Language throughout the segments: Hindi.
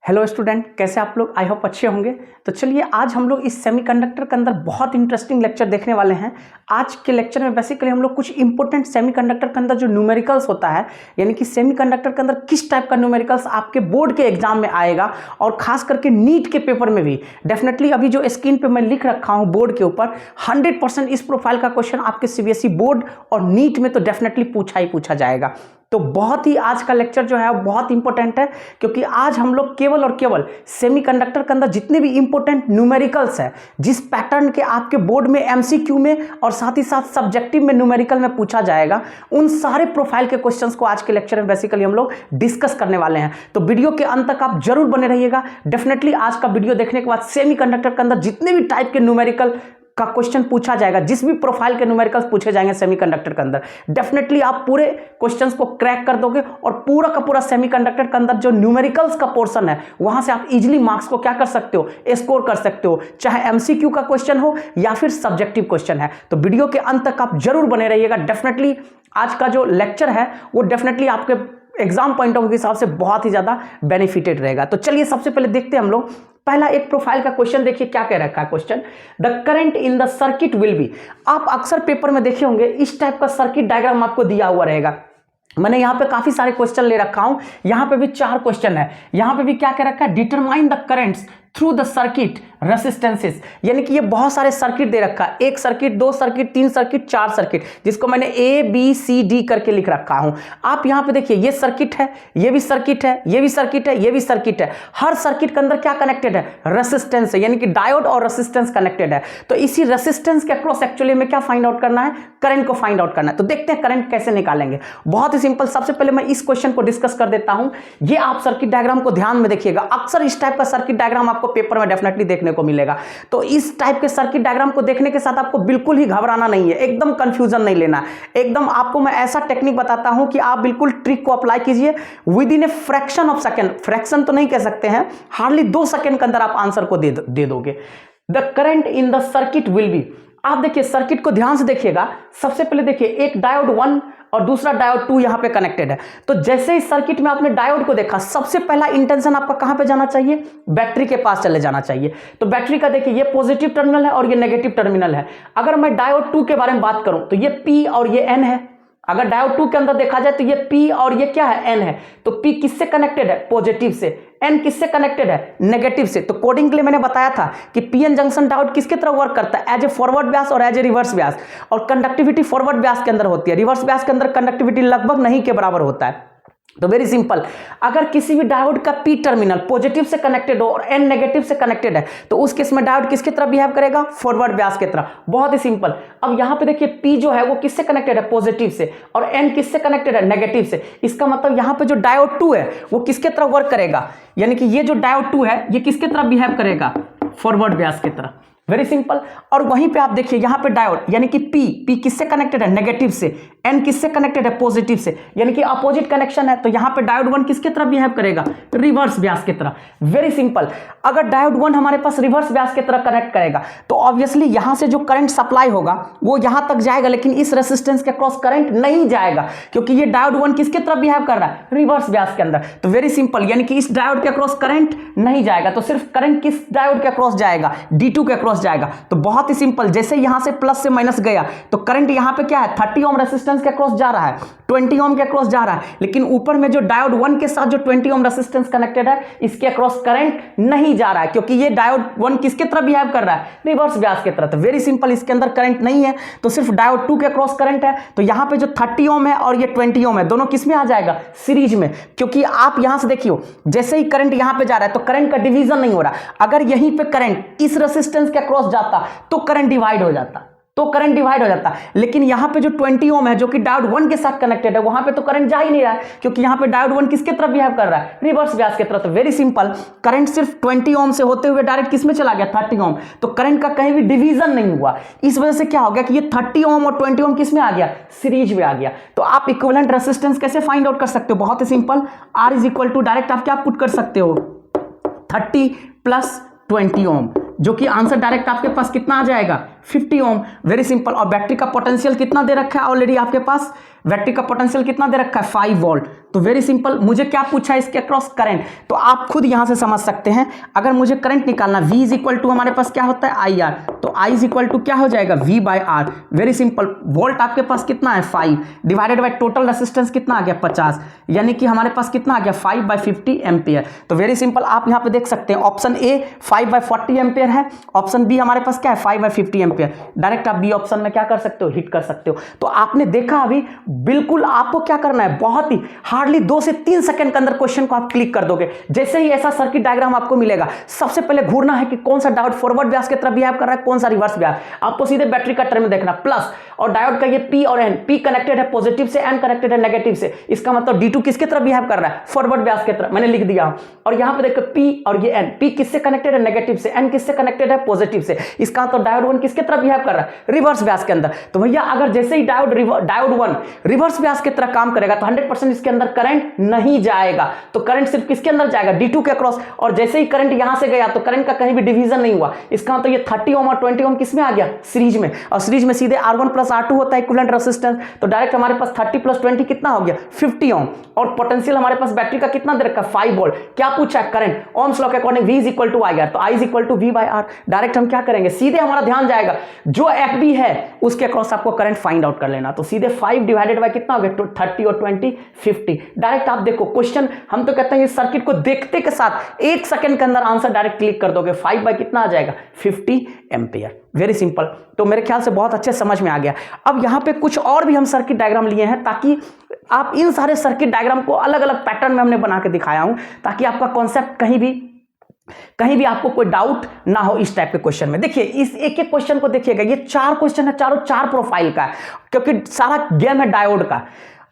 हेलो स्टूडेंट, कैसे आप लोग? आई होप अच्छे होंगे। तो चलिए आज हम लोग इस सेमीकंडक्टर के अंदर बहुत इंटरेस्टिंग लेक्चर देखने वाले हैं। आज के लेक्चर में बेसिकली हम लोग कुछ इंपॉर्टेंट सेमीकंडक्टर के अंदर जो न्यूमेरिकल्स होता है, यानी कि सेमीकंडक्टर के अंदर किस टाइप का न्यूमेरिकल्स आपके बोर्ड के एग्जाम में आएगा और खास करके नीट के पेपर में भी डेफिनेटली अभी जो स्क्रीन पर मैं लिख रखा हूँ बोर्ड के ऊपर 100% इस प्रोफाइल का क्वेश्चन आपके सीबीएसई बोर्ड और नीट में तो डेफिनेटली पूछा ही पूछा जाएगा। तो बहुत ही आज का लेक्चर जो है वो बहुत इंपॉर्टेंट है, क्योंकि आज हम लोग केवल और केवल सेमीकंडक्टर के अंदर जितने भी इंपॉर्टेंट न्यूमेरिकल्स है, जिस पैटर्न के आपके बोर्ड में एमसीक्यू में और साथ ही साथ सब्जेक्टिव में न्यूमेरिकल में पूछा जाएगा, उन सारे प्रोफाइल के क्वेश्चंस को आज के लेक्चर में बेसिकली हम लोग डिस्कस करने वाले हैं। तो वीडियो के अंत तक आप जरूर बने रहिएगा। डेफिनेटली आज का वीडियो देखने के बाद सेमीकंडक्टर के अंदर जितने भी टाइप के न्यूमेरिकल का क्वेश्चन पूछा जाएगा, जिस भी प्रोफाइल के न्यूमेरिकल्स पूछे जाएंगे सेमीकंडक्टर के अंदर, डेफिनेटली आप पूरे क्वेश्चंस को क्रैक कर दोगे और पूरा का पूरा सेमीकंडक्टर के अंदर जो न्यूमेरिकल्स का पोर्शन है वहां से आप इजीली मार्क्स को क्या कर सकते हो, स्कोर कर सकते हो, चाहे एमसीक्यू का क्वेश्चन हो या फिर सब्जेक्टिव क्वेश्चन है। तो वीडियो के अंत तक आप जरूर बने रहिएगा। डेफिनेटली आज का जो लेक्चर है वो डेफिनेटली आपके एग्जाम पॉइंट ऑफ व्यू के हिसाब से बहुत ही ज्यादा बेनिफिटेड रहेगा। तो चलिए सबसे पहले देखते हैं हम लोग पहला एक प्रोफाइल का क्वेश्चन। देखिए क्या कह रखा है question, the current in the circuit will be. आप अक्सर पेपर में देखे होंगे इस टाइप का सर्किट डायग्राम आपको दिया हुआ रहेगा। मैंने यहाँ पे काफी सारे क्वेश्चन ले रखा हूं, यहाँ पे भी 4 क्वेश्चन है। यहाँ पे भी क्या कह रखा है, determine the currents through the circuit resistances, यानी कि ये बहुत सारे सर्किट दे रखा है, 1 सर्किट 2 सर्किट 3 सर्किट 4 सर्किट, जिसको मैंने ए बी सी डी करके लिख रखा हूं। आप यहाँ पे देखिए ये सर्किट है, ये भी सर्किट है, ये भी सर्किट है, ये भी सर्किट है। हर सर्किट के अंदर क्या कनेक्टेड है, रेसिस्टेंस है, यानी कि डायोड और रेसिस्टेंस कनेक्टेड है। तो इसी रेसिस्टेंस के अक्रॉस एक्चुअली में क्या फाइंड आउट करना है, करंट को फाइंड आउट करना है। तो देखते हैं करंट कैसे निकालेंगे। बहुत ही सिंपल, सबसे पहले मैं इस क्वेश्चन को डिस्कस कर देता हूं। ये आप सर्किट डायग्राम को ध्यान में देखिएगा, अक्सर इस टाइप का सर्किट डायग्राम आपको पेपर में डेफिनेटली देखने को मिलेगा। तो इस टाइप के सर्किट डायग्राम को देखने के साथ आपको बिल्कुल ही घबराना नहीं है, एकदम कंफ्यूजन नहीं लेना। एकदम आपको मैं ऐसा टेक्निक बताता हूं कि आप बिल्कुल ट्रिक को अप्लाई कीजिए, with in a fraction of second, fraction तो नहीं कह सकते हैं, हार्डली 2 सेकंड के अंदर आप आंसर को दे दोगे। The current in the circuit will be. आप देखिए सर्किट को ध्यान से देखिएगा। सबसे पहले देखिए एक डायोड 1 और दूसरा डायोड 2 यहां पे कनेक्टेड है। तो जैसे ही सर्किट में आपने डायोड को देखा, सबसे पहला इंटेंशन आपका कहां पे जाना चाहिए, बैटरी के पास चले जाना चाहिए। तो बैटरी का देखिए ये पॉजिटिव टर्मिनल है और ये नेगेटिव टर्मिनल है। अगर मैं डायोड 2 के बारे में बात करूं तो ये P और ये N है। अगर डायोड 2 के अंदर देखा जाए तो ये P और ये क्या है, N है। तो P किससे कनेक्टेड है, पॉजिटिव से, N किससे कनेक्टेड है, नेगेटिव से। तो कोडिंग के लिए मैंने बताया था कि पीएन जंक्शन डायोड किसके तरह वर्क करता है, एज ए फॉरवर्ड ब्यास और एज ए रिवर्स ब्यास। और कंडक्टिविटी फॉरवर्ड ब्यास के अंदर होती है, रिवर्स ब्यास के अंदर कंडक्टिविटी लगभग नहीं के बराबर होता है। तो वेरी सिंपल, अगर किसी भी डायोड का P टर्मिनल पॉजिटिव से कनेक्टेड हो और N नेगेटिव से कनेक्टेड है तो उस केस में डायोड किसकी तरह बिहेव करेगा, फॉरवर्ड ब्यास की तरह। बहुत ही सिंपल। अब यहां पे देखिए P जो है वो किससे कनेक्टेड है, पॉजिटिव से, और N किससे कनेक्टेड है, नेगेटिव से। इसका मतलब यहां पे जो डायोड 2 है वो किसके तरह वर्क करेगा, यानी कि ये जो डायोड 2 है ये किसके तरह बिहेव करेगा, फॉरवर्ड ब्यास की तरह। Very simple. और वहीं पे आप देखिए यहां पे डायोड यानी कि P किससे कनेक्टेड है, नेगेटिव से, N किससे कनेक्टेड है, पॉजिटिव से, यानी कि अपोजिट कनेक्शन है। तो यहां पे डायोड 1 किसके तरह बिहेव करेगा, रिवर्स ब्यास की तरह। Very simple. अगर डायोड 1 हमारे पास रिवर्स ब्यास की तरह कनेक्ट करेगा तो ऑब्वियसली यहां से जो करंट सप्लाई होगा वो यहां तक जाएगा, लेकिन इस रेसिस्टेंस के क्रॉस करंट नहीं जाएगा, क्योंकि ये डायोड 1 किसके तरह बिहेव कर रहा है, रिवर्स ब्यास के अंदर। तो वेरी सिंपल, यानी कि इस डायोड के क्रॉस करंट नहीं जाएगा, तो सिर्फ करंट किस डायोड के क्रॉस जाएगा, D2 के क्रॉस जाएगा। तो बहुत ही सिंपल, जैसे यहां से प्लस से माइनस गया तो करंट यहां पे क्या है, 30 ओम रेजिस्टेंस के क्रॉस जा रहा है, 20 ओम के क्रॉस जा रहा है, लेकिन ऊपर में जो डायोड 1 के साथ जो 20 ओम रेजिस्टेंस कनेक्टेड है इसके क्रॉस करंट नहीं जा रहा है, क्योंकि ये डायोड 1 किसके तरह बिहेव कर रहा है, रिवर्स ब्यास की तरह। तो वेरी सिंपल, इसके अंदर करंट नहीं है, तो सिर्फ डायोड 2 के क्रॉस करंट है। तो यहां पे जो 30 ओम है और ये 20 ओम है, दोनों किस में आ जाएगा, सीरीज में। क्योंकि आप यहां से देखिए जैसे ही करंट यहां पे जा रहा है तो करंट का डिवीजन नहीं हो रहा। अगर यहीं पे करंट इस रेजिस्टेंस के क्रॉस जाता तो करंट डिवाइड हो जाता, लेकिन यहां पे जो 20 ओम है जो कि डायोड 1 के साथ कनेक्टेड है, वहां पे तो करंट जा ही नहीं रहा है, क्योंकि यहां पे डायोड 1 किसके तरफ बिहेव कर रहा है, रिवर्स ब्यास की तरफ। तो वेरी सिंपल, करंट सिर्फ 20 ओम से होते हुए डायरेक्ट किस में चला गया, 30 ओम। तो करंट का कहीं भी डिवीजन नहीं हुआ। इस वजह से क्या हो गया कि ये 30 ओम और 20 ओम किस में आ गया, सीरीज में आ गया। तो आप इक्विवेलेंट रेजिस्टेंस कैसे फाइंड आउट कर सकते हो, बहुत ही simple, R is equal to direct आप क्या पुट कर सकते हो, 30 + 20 ओम, जो कि आंसर डायरेक्ट आपके पास कितना आ जाएगा, 50 ओम, वेरी सिंपल। और बैटरी का पोटेंशियल कितना दे रखा है ऑलरेडी आपके पास, बैटरी का पोटेंशियल कितना दे रखा है 5 वोल्ट। तो वेरी सिंपल, मुझे क्या पूछा है इसके अक्रॉस करंट, तो आप खुद यहां से समझ सकते हैं। अगर मुझे करंट निकालना, V इज इक्वल टू हमारे पास क्या होता है IR, तो I इज इक्वल टू क्या हो जाएगा V/R। वेरी सिंपल, वोल्ट आपके पास कितना है 5 डिवाइडेड बाय टोटल रेसिस्टेंस कितना आ गया 50, यानी कि हमारे पास कितना आ गया 5/50 एम्पियर। तो वेरी सिंपल, आप यहां पे देख सकते हैं ऑप्शन ए 5/40 एम्पियर है, ऑप्शन बी हमारे पास क्या है 5/50 एम्पियर। डायरेक्ट आप बी ऑप्शन में क्या कर सकते हो, हिट कर सकते हो। तो आपने देखा अभी, बिल्कुल आपको क्या करना है, बहुत ही हार्डली 2 से 3 सेकंड के अंदर क्वेश्चन को आप क्लिक कर दोगे। जैसे ही ऐसा सर्किट डायग्राम आपको मिलेगा, सबसे पहले घूरना है कि कौन सा डायोड फॉरवर्ड ब्यास की तरफ बिहेव कर रहा है, कौन सा रिवर्स ब्यास। आपको सीधे बैटरी का टर्म में देखना, प्लस और डायोड का ये P और N, P कनेक्टेड है पॉजिटिव से, N कनेक्टेड है नेगेटिव से। इसका मतलब D2 किसके तरफ बिहेव कर रहा है, फॉरवर्ड ब्यास की तरफ, मैंने लिख दिया। और यहां पे देखो P और ये N, P किससे कनेक्टेड है नेगेटिव से, N किससे कनेक्टेड है पॉजिटिव से। इसका मतलब डायोड 1 किसके तरफ बिहेव कर रहा है, रिवर्स ब्यास के अंदर। तो भैया अगर जैसे ही डायोड 1 रिवर्स ब्यास की तरह काम करेगा तो 100% इसके अंदर करंट नहीं जाएगा। तो करंट सिर्फ किसके अंदर जाएगा, D2 के अक्रॉस। और जैसे ही करंट यहां से गया तो करंट का कहीं भी डिवीजन नहीं हुआ। इसका मतलब ये 30 ओम और 20 ओम किसमें आ गया, सीरीज में। और सीरीज में सीधे R1 प्लस R2 होता है इक्विवेलेंट रेजिस्टेंस। तो डायरेक्ट हमारे पास 30 प्लस 20 कितना हो गया 50 ओम। और पोटेंशियल हमारे पास बैटरी का कितना दे रखा है 5 वोल्ट। क्या पूछा है, करंट। ओम्स लॉ के according V is equal to IR, तो I is equal to V/R। Direct हम क्या करेंगे, सीधे हमारा ध्यान जाएगा जो FB है उसके अक्रॉस आपको करंट फाइंड आउट कर लेना। तो सीधे 5 डिवाइडेड बाय कितना हो गया 30 और 20 50। डायरेक्ट आप देखो क्वेश्चन, हम तो कहते हैं इस सर्किट को देखते के साथ 1 सेकंड के अंदर आंसर डायरेक्ट क्लिक कर दोगे। 5 बाय कितना आ जाएगा 50 एम्पियर। Very simple. तो मेरे ख्याल से बहुत अच्छे समझ में आ गया। अब यहां पे कुछ और भी हम सर्किट डायग्राम लिए हैं ताकि आप इन सारे सर्किट डायग्राम को अलग अलग पैटर्न में हमने बना के दिखाया हूं, ताकि आपका कॉन्सेप्ट कहीं भी आपको कोई डाउट ना हो इस टाइप के क्वेश्चन में। देखिए इस एक एक क्वेश्चन को देखिएगा, ये 4 क्वेश्चन है, चारों 4 प्रोफाइल का है, क्योंकि सारा गेम है डायोड का।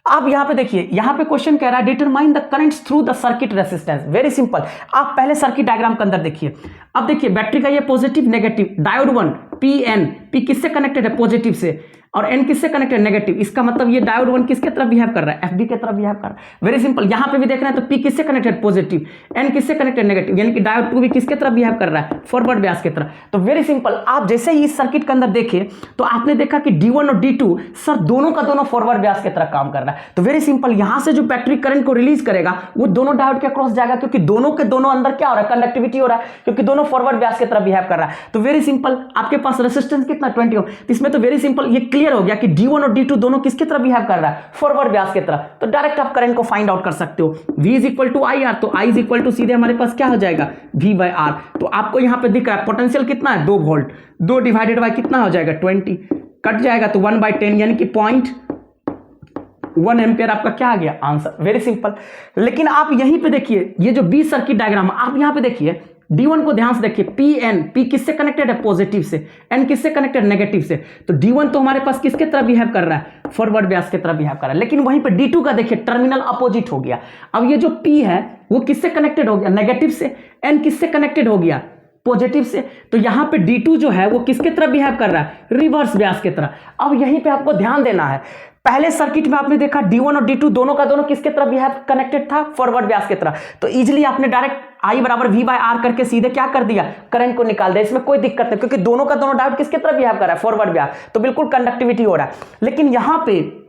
आप यहां पे देखिए, यहां पे क्वेश्चन कह रहा है determine the currents through the circuit resistance. Very simple, आप पहले सर्किट डायग्राम के अंदर देखिए। अब देखिए बैटरी का ये positive negative, diode 1 PN, P किससे कनेक्टेड है पॉजिटिव से, और N किससे कनेक्टेड नेगेटिव। इसका मतलब ये डायोड 1 किसके तरफ बिहेव कर रहा है, FB के तरफ बिहेव कर रहा है। वेरी सिंपल, यहां पे भी देख रहे हैं तो P किससे कनेक्टेड पॉजिटिव, N किससे कनेक्टेड नेगेटिव, यानी कि डायोड 2 भी किसके तरफ बिहेव कर रहा है, फॉरवर्ड ब्यास की तरफ। तो वेरी सिंपल, आप जैसे ही इस सर्किट के अंदर देखे तो आपने देखा कि D1 और D2 सर दोनों का दोनों फॉरवर्ड ब्यास की तरफ काम कर रहा है। तो वेरी सिंपल, यहां से जो बैटरी करंट को रिलीज करेगा वो दोनों डायोड के क्रॉस जाएगा, क्योंकि दोनों के दोनों अंदर क्या हो रहा है, कंडक्टिविटी हो रहा है, क्योंकि दोनों फॉरवर्ड ब्यास की तरफ बिहेव कर रहा है। तो वेरी सिंपल, आपके पास रेजिस्टेंस कितना 20 ओम। इसमें तो वेरी सिंपल ये क्लियर हो गया कि D1 और D2 दोनों किसकी तरफ बिहेव कर रहा है, फॉरवर्ड ब्यास की तरफ। तो डायरेक्ट आप करंट को फाइंड आउट कर सकते हो। V is equal to IR, तो I इज इक्वल टू सीधे हमारे पास क्या हो जाएगा V/R। तो आपको यहां पे दिख रहा है पोटेंशियल कितना है 2 वोल्ट, 2 डिवाइडेड बाय कितना हो जाएगा 20, कट जाएगा तो 1/10 यानी कि 0.1 एम्पियर आपका क्या आ गया आंसर। Very simple. लेकिन आप यहीं पे देखिए, ये जो 20 सर्किट डायग्राम आप यहां पे देखिए, D1 को ध्यान से देखिए, PN, P किससे कनेक्टेड है पॉजिटिव से, N किससे कनेक्टेड नेगेटिव से। तो D1 तो हमारे पास किसके तरफ बिहेव कर रहा है, फॉरवर्ड ब्यास की तरफ बिहेव कर रहा है। लेकिन वहीं पे D2 का देखिए टर्मिनल अपोजिट हो गया। अब ये जो P है वो किससे कनेक्टेड हो गया, नेगेटिव से, N किससे कनेक्टेड हो गया पॉजिटिव से। तो यहां पे D2 जो है वो किसके तरफ बिहेव कर रहा है, रिवर्स ब्यास की तरफ। अब यहीं पे आपको ध्यान देना है, पहले सर्किट में आपने देखा D1 और D2 दोनों का दोनों किसके तरफ बिहेव कनेक्टेड था, फॉरवर्ड ब्यास की तरफ। तो इजीली आपने डायरेक्ट I बराबर V/R करके सीधे क्या कर दिया, करंट को निकाल दिया। इसमें कोई दिक्कत नहीं, क्योंकि दोनों का दोनों डायोड किसके तरफ बिहेव कर रहा है, फॉरवर्ड ब्यास। तो बिल्कुल कंडक्टिविटी हो रहा है। लेकिन यहां पे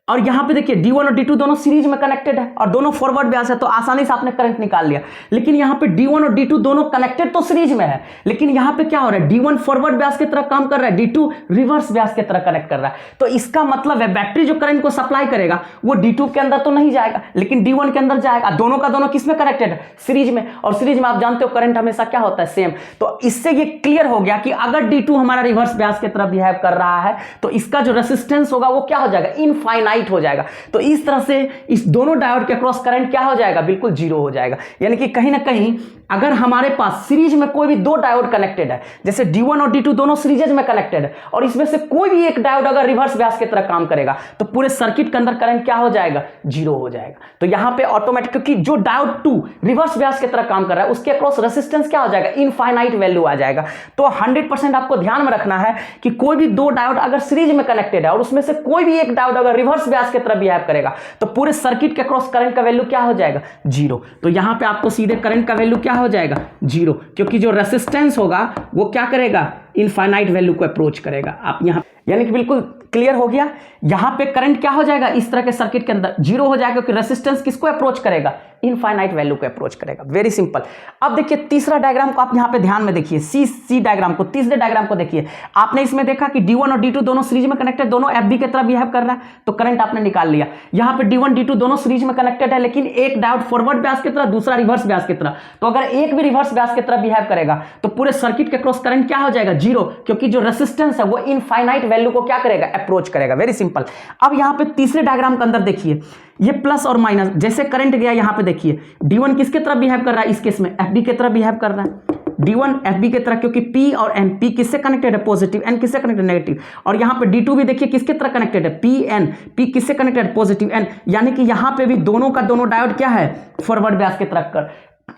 और यहां पे देखिए D1 और D2 दोनों सीरीज में कनेक्टेड है और दोनों फॉरवर्ड ब्यास है, तो आसानी से आपने करंट निकाल लिया। लेकिन यहां पे D1 और D2 दोनों कनेक्टेड तो सीरीज में है, लेकिन यहां पे क्या हो रहा है, D1 फॉरवर्ड ब्यास की तरफ काम कर रहा है, D2 रिवर्स ब्यास की तरह कनेक्ट कर रहा है। तो इसका मतलब है बैटरी जो करंट को सप्लाई करेगा वो D2 के अंदर तो नहीं जाएगा, लेकिन D1 के अंदर जाएगा। दोनों का दोनों किसमें कनेक्टेड है, सीरीज में। और सीरीज में आप जानते हो करंट हमेशा क्या होता है, सेम। तो इससे ये क्लियर हो गया कि अगर D2 हमारा रिवर्स ब्यास की तरफ बिहेव कर रहा है तो इसका जो रेसिस्टेंस होगा वो क्या हो जाएगा, इनफाइनाइट हो जाएगा। तो इस तरह से इस दोनों डायोड के क्रॉस करंट क्या हो जाएगा, बिल्कुल जीरो हो जाएगा। यानी कि कहीं ना कहीं अगर हमारे पास सीरीज में कोई भी 2 डायोड कनेक्टेड है, जैसे D1 और D2 दोनों सीरीज में कनेक्टेड है, और इसमें से कोई भी एक डायोड अगर रिवर्स ब्यास की तरह काम करेगा तो पूरे सर्किट के अंदर करंट क्या हो जाएगा, जीरो हो जाएगा। तो यहां पे ऑटोमेटिक, क्योंकि जो डायोड 2 रिवर्स ब्यास की तरह काम कर रहा है उसके अक्रॉस रेसिस्टेंस क्या हो जाएगा, इनफाइनाइट वैल्यू आ जाएगा। तो 100% आपको ध्यान में रखना है कि कोई भी 2 डायोड अगर सीरीज में कनेक्टेड है और उसमें से कोई भी एक डायोड अगर रिवर्स ब्यास की तरह बिहेव करेगा तो पूरे सर्किट के अक्रॉस करंट का वैल्यू क्या हो जाएगा, जीरो। तो यहां पे आपको सीधे करंट का वैल्यू क्या हो जाएगा, जीरो, क्योंकि जो रेसिस्टेंस होगा वो क्या करेगा, इनफाइनाइट वैल्यू को अप्रोच करेगा। आप यहाँ यानी कि बिल्कुल क्लियर हो गया। यहाँ पे करंट क्या हो जाएगा, इस तरह के सर्किट के अंदर जीरो हो जाएगा, क्योंकि रेसिस्टेंस किसको अप्रोच करेगा, इनफाइनाइट वैल्यू को अप्रोच करेगा। Very simple. अब देखिए तीसरा डायग्राम को आप यहाँ पे ध्यान में देखिए, सी डायग्राम को, तीसरे डायग्राम को देखिए। आपने इसमें देखा कि D1 और D2 दोनों सीरीज में कनेक्टेड, दोनों FB की तरह बिहेव कर रहा है, तो करंट आपने निकाल लिया। यहाँ पे D1 D2 दोनों सीरीज में कनेक्टेड है, लेकिन एक डायोड फॉरवर्ड ब्यास की तरह, दूसरा रिवर्स ब्यास की तरह। तो अगर एक भी रिवर्स ब्यास की तरह बिहेव करेगा तो पूरे सर्किट के क्रॉस करंट क्या हो जाएगा, जीरो, क्योंकि जो रेसिस्टेंस है वो इनफाइनाइट वैल्यू को क्या करेगा, अप्रोच करेगा। Very simple. अब यहाँ पे तीसरे डायग्राम के अंदर देखिए, ये प्लस और माइनस, जैसे करंट गया यहाँ पे देखिए D1 किसके तरफ बिहेव कर रहा है, इस केस में FB की तरफ बिहेव कर रहा है। D1 FB की तरह, क्योंकि P और N, P किससे कनेक्टेड है, पॉजिटिव, N किससे कनेक्टेड, नेगेटिव। और यहाँ पे D2 भी देखिए किसके तरह कनेक्टेड है, PN, P किससे कनेक्टेड है, पॉजिटिव, N, यानी कि यहाँ पे भी दोनों का दोनों डायोड क्या है, फॉरवर्ड ब्यास की तरह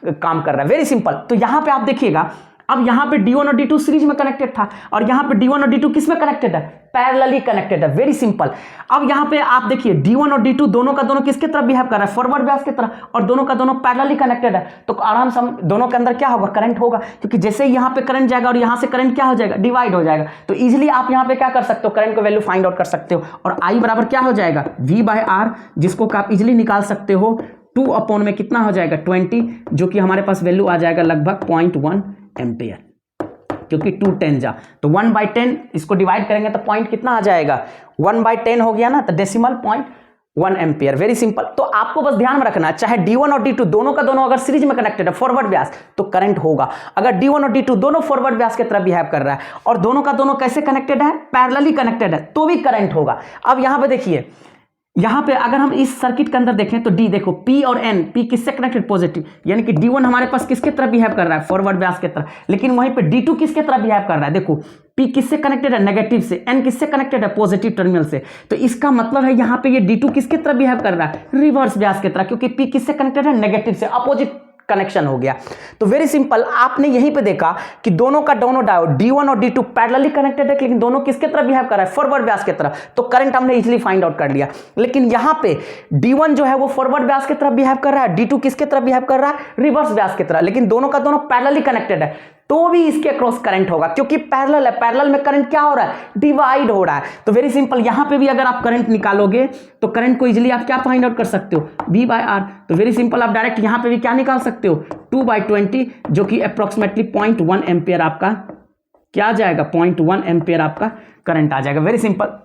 काम कर रहा है। Very simple. तो यहाँ पे आप देखिएगा, अब यहाँ पे D1 और D2 सीरीज में कनेक्टेड था, और यहाँ पे D1 और D2 किस में कनेक्टेड है, पैरेलली कनेक्टेड है। Very simple. अब यहाँ पे आप देखिए D1 और D2 दोनों का दोनों किसके तरफ बिहेव कर रहा है, फॉरवर्ड ब्यास की तरह, और दोनों का दोनों पैरेलली कनेक्टेड है। तो आराम से हम दोनों के अंदर क्या होगा, करंट होगा, क्योंकि जैसे ही यहाँ पे करंट जाएगा और यहाँ से करंट क्या हो जाएगा, डिवाइड हो जाएगा। तो इजिली आप यहाँ पे क्या कर सकते हो, करंट को वैल्यू फाइंड आउट कर सकते हो, और I बराबर क्या हो जाएगा, V/R, जिसको आप इजिली निकाल सकते हो 2 अपॉन में कितना हो जाएगा, 20, जो कि हमारे पास वैल्यू आ जाएगा लगभग 0.1 एम्पियर, क्योंकि 210 जा, तो 1/10 इसको डिवाइड करेंगे तो पॉइंट कितना आ जाएगा, 1/10 हो गया ना, तो डेसिमल 0.1 एम्पियर। Very simple. तो आपको बस ध्यान में रखना, चाहे D1 और D2 दोनों का दोनों अगर सीरीज में कनेक्टेड है, फॉरवर्ड ब्यास, तो करंट होगा। अगर D1 और D2 दोनों फॉरवर्ड ब्यास की तरफ बिहेव कर रहा है और दोनों का दोनों कैसे कनेक्टेड है, पैरेलली कनेक्टेड है, तो भी करंट होगा। अब यहां पे देखिए, यहां पे अगर हम इस सर्किट के अंदर देखें तो D देखो, P और N, P किससे कनेक्टेड, पॉजिटिव, यानी कि D1 हमारे पास किसके तरफ बिहेव कर रहा है, फॉरवर्ड ब्यास की तरफ, लेकिन वहीं पे D2 किसके तरफ बिहेव कर रहा है, देखो P किससे कनेक्टेड है, नेगेटिव से, N किससे कनेक्टेड है, पॉजिटिव टर्मिनल से। तो इसका मतलब है यहाँ पे ये D2 किसके तरफ बिहेव कर रहा है, रिवर्स ब्यास की तरह, क्योंकि P किससे कनेक्टेड है, नेगेटिव से, अपोजिट कनेक्शन हो गया। तो वेरी सिंपल, आपने यहीं पे देखा कि दोनों का दोनों डायोड D1 और D2 पैरेलली कनेक्टेड है, लेकिन दोनों किसके तरफ बिहेव कर रहा है, फॉरवर्ड ब्यास की तरफ, तो करंट हमने इजीली फाइंड आउट कर लिया। लेकिन यहां पे D1 जो है वो फॉरवर्ड ब्यास की तरफ बिहेव कर रहा है, D2 किसके तरफ बिहेव कर रहा है, रिवर्स ब्यास की तरह, लेकिन दोनों का दोनों पैरेलली कनेक्टेड है, तो भी इसके क्रॉस करंट होगा, क्योंकि पैरेलल है, पैरेलल में करंट क्या हो रहा है, डिवाइड हो रहा है। तो वेरी सिंपल, यहां पे भी अगर आप करंट निकालोगे तो करंट को इजीली आप क्या फाइंड आउट कर सकते हो, V/R। तो वेरी सिंपल, आप डायरेक्ट यहां पे भी क्या निकाल सकते हो, 2/20, जो कि अप्रोक्सीमेटली 0.1 एम्पियर आपका क्या आ जाएगा, 0.1 एम्पियर आपका करंट आ जाएगा। Very simple.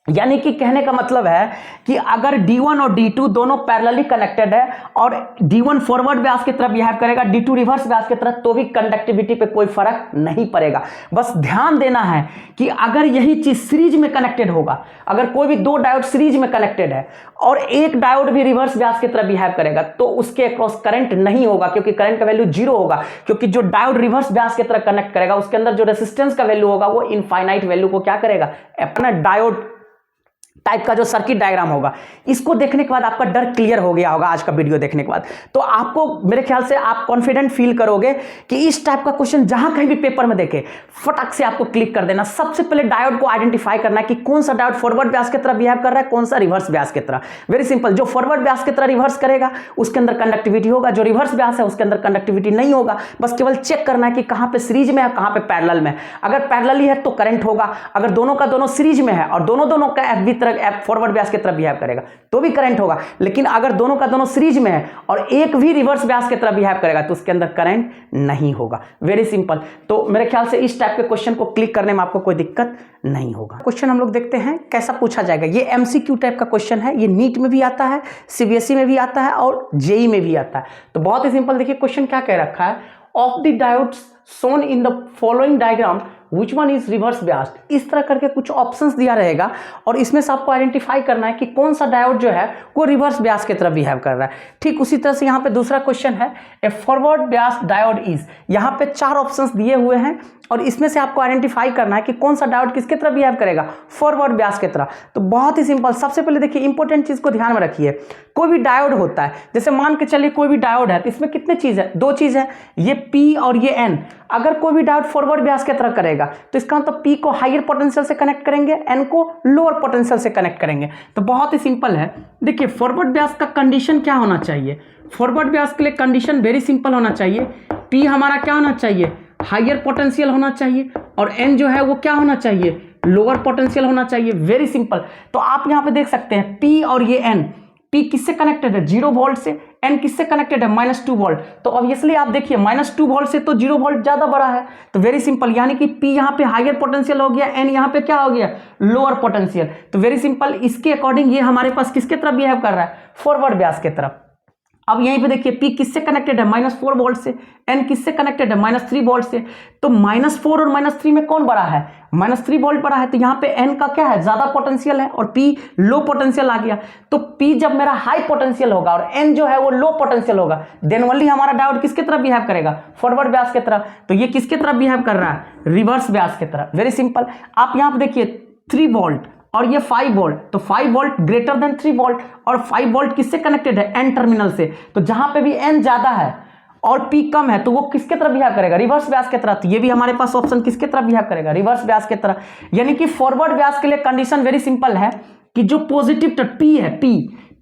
यानी कि कहने का मतलब है कि अगर D1 और D2 दोनों पैरेलली कनेक्टेड है और D1 फॉरवर्ड ब्यास की तरफ बिहेव करेगा, D2 रिवर्स ब्यास की तरफ, तो भी कंडक्टिविटी पे कोई फर्क नहीं पड़ेगा। बस ध्यान देना है कि अगर यही चीज सीरीज में कनेक्टेड होगा, अगर कोई भी दो डायोड सीरीज में कनेक्टेड है और एक डायोड भी रिवर्स ब्यास की तरफ बिहेव करेगा, तो उसके अक्रॉस करंट नहीं होगा, क्योंकि करंट का वैल्यू जीरो होगा, क्योंकि जो डायोड रिवर्स ब्यास की तरफ कनेक्ट करेगा उसके अंदर जो रेसिस्टेंस का वैल्यू होगा वो इनफाइनाइट वैल्यू को क्या करेगा, अपना डायोड टाइप का जो सर्किट डायग्राम होगा। इसको देखने के बाद आपका डर क्लियर हो गया होगा आज का वीडियो देखने के बाद। तो आपको मेरे ख्याल से आप कॉन्फिडेंट फील करोगे कि इस टाइप का क्वेश्चन जहां कहीं भी पेपर में देखे, फटक से आपको क्लिक कर देना। सबसे पहले डायोड को आइडेंटिफाई करना है कि कौन सा डायोड फॉरवर्ड ब्यास की तरह बिहेव कर रहा है, कौन सा रिवर्स ब्यास की तरह। वेरी सिंपल, जो फॉरवर्ड ब्यास की तरह रिवर्स करेगा उसके अंदर कंडक्टिविटी होगा, जो रिवर्स ब्यास है उसके अंदर कंडक्टिविटी नहीं होगा। बस केवल चेक करना है कि कहां पे सीरीज में है, कहां पे पैरेलल में। अगर पैरेलली है तो करंट होगा, अगर दोनों का दोनों सीरीज में है और दोनों का एफबी तरह फॉरवर्ड ब्यास की तरफ बिहेव करेगा तो भी करंट होगा। लेकिन अगर दोनों का दोनों सीरीज में है और एक भी रिवर्स ब्यास की तरफ बिहेव करेगा तो उसके अंदर करंट नहीं होगा। Very simple. तो मेरे ख्याल से इस टाइप के क्वेश्चन को क्लिक करने में आपको कोई दिक्कत नहीं होगा। क्वेश्चन हम लोग देखते हैं कैसा पूछा जाएगा। ये एमसीक्यू टाइप का क्वेश्चन है, ये नीट में भी आता है, सीबीएसई में भी आता है और जेई में भी आता है। तो बहुत ही सिंपल, देखिए क्वेश्चन क्या कह रखा है, of the diodes shown in the following diagram which one is reverse biased। इस तरह करके कुछ ऑप्शंस दिया रहेगा और इसमें से आपको आइडेंटिफाई करना है कि कौन सा डायोड जो है वो रिवर्स ब्यास की तरफ बिहेव कर रहा है। ठीक उसी तरह से यहाँ पे दूसरा क्वेश्चन है, ए फॉरवर्ड ब्यास डायोड इज। यहाँ पे 4 ऑप्शंस दिए हुए हैं और इसमें से आपको आइडेंटिफाई करना है कि कौन सा डायोड किसके तरफ बिहेव करेगा, फॉरवर्ड ब्यास की तरह। तो बहुत ही सिंपल, सबसे पहले देखिए इंपॉर्टेंट चीज को ध्यान में रखिए। कोई भी डायोड होता है, जैसे मान के चलिए कोई भी डायोड है तो इसमें कितने चीज है, 2 चीज है, ये P और ये N। अगर कोई भी डायोड फॉरवर्ड ब्यास की तरह करेगा तो इसका मतलब P को हायर पोटेंशियल से कनेक्ट करेंगे, N को लोअर पोटेंशियल से कनेक्ट करेंगे। तो बहुत ही सिंपल है। देखिए फॉरवर्ड ब्यास का कंडीशन क्या होना चाहिए, फॉरवर्ड ब्यास के लिए कंडीशन वेरी सिंपल होना चाहिए। P हमारा क्या होना चाहिए, हायर पोटेंशियल होना चाहिए और n जो है वो क्या होना चाहिए, लोअर पोटेंशियल होना चाहिए। Very simple. तो आप यहाँ पे देख सकते हैं P और ये N, P किससे कनेक्टेड है, 0 वोल्ट से, N किससे कनेक्टेड है, -2 वोल्ट। तो ऑब्वियसली आप देखिए -2 वोल्ट से तो 0 वोल्ट ज्यादा बड़ा है, तो वेरी सिंपल, यानी कि P यहाँ पे हायर पोटेंशियल हो गया, N यहाँ पे क्या हो गया, लोअर पोटेंशियल। तो वेरी सिंपल, इसके अकॉर्डिंग ये हमारे पास किसके तरफ बिहेव कर रहा है, फॉरवर्ड ब्यास के तरफ। अब यहीं पे देखिए P किससे कनेक्टेड है, -4 वोल्ट से, N किससे कनेक्टेड है, -3 वोल्ट से। तो -4 और -3 में कौन बड़ा है, -3 वोल्ट बड़ा है, तो यहाँ पे N का क्या है, ज्यादा पोटेंशियल है और P लो पोटेंशियल आ गया। तो P जब मेरा हाई पोटेंशियल होगा और N जो है वो लो पोटेंशियल होगा, देन ओनली हमारा डायोड किसके तरफ बिहेव करेगा, फॉरवर्ड ब्यास के तरफ। तो ये किसके तरफ बिहेव कर रहा है, रिवर्स ब्यास के तरफ। Very simple. आप यहाँ पे देखिए 3 वोल्ट और ये 5 वोल्ट, तो 5 वोल्ट ग्रेटर देन 3 वोल्ट, और 5 वोल्ट किससे कनेक्टेड है, N टर्मिनल से। तो जहां पे भी N ज्यादा है और P कम है, तो वो किसके तरफ बिहेव करेगा, रिवर्स ब्यास के तरफ। तो ये भी हमारे पास ऑप्शन किसके तरफ बिहेव करेगा, रिवर्स ब्यास के तरफ। यानी कि फॉरवर्ड ब्यास के लिए कंडीशन वेरी सिंपल है कि जो पॉजिटिव P है,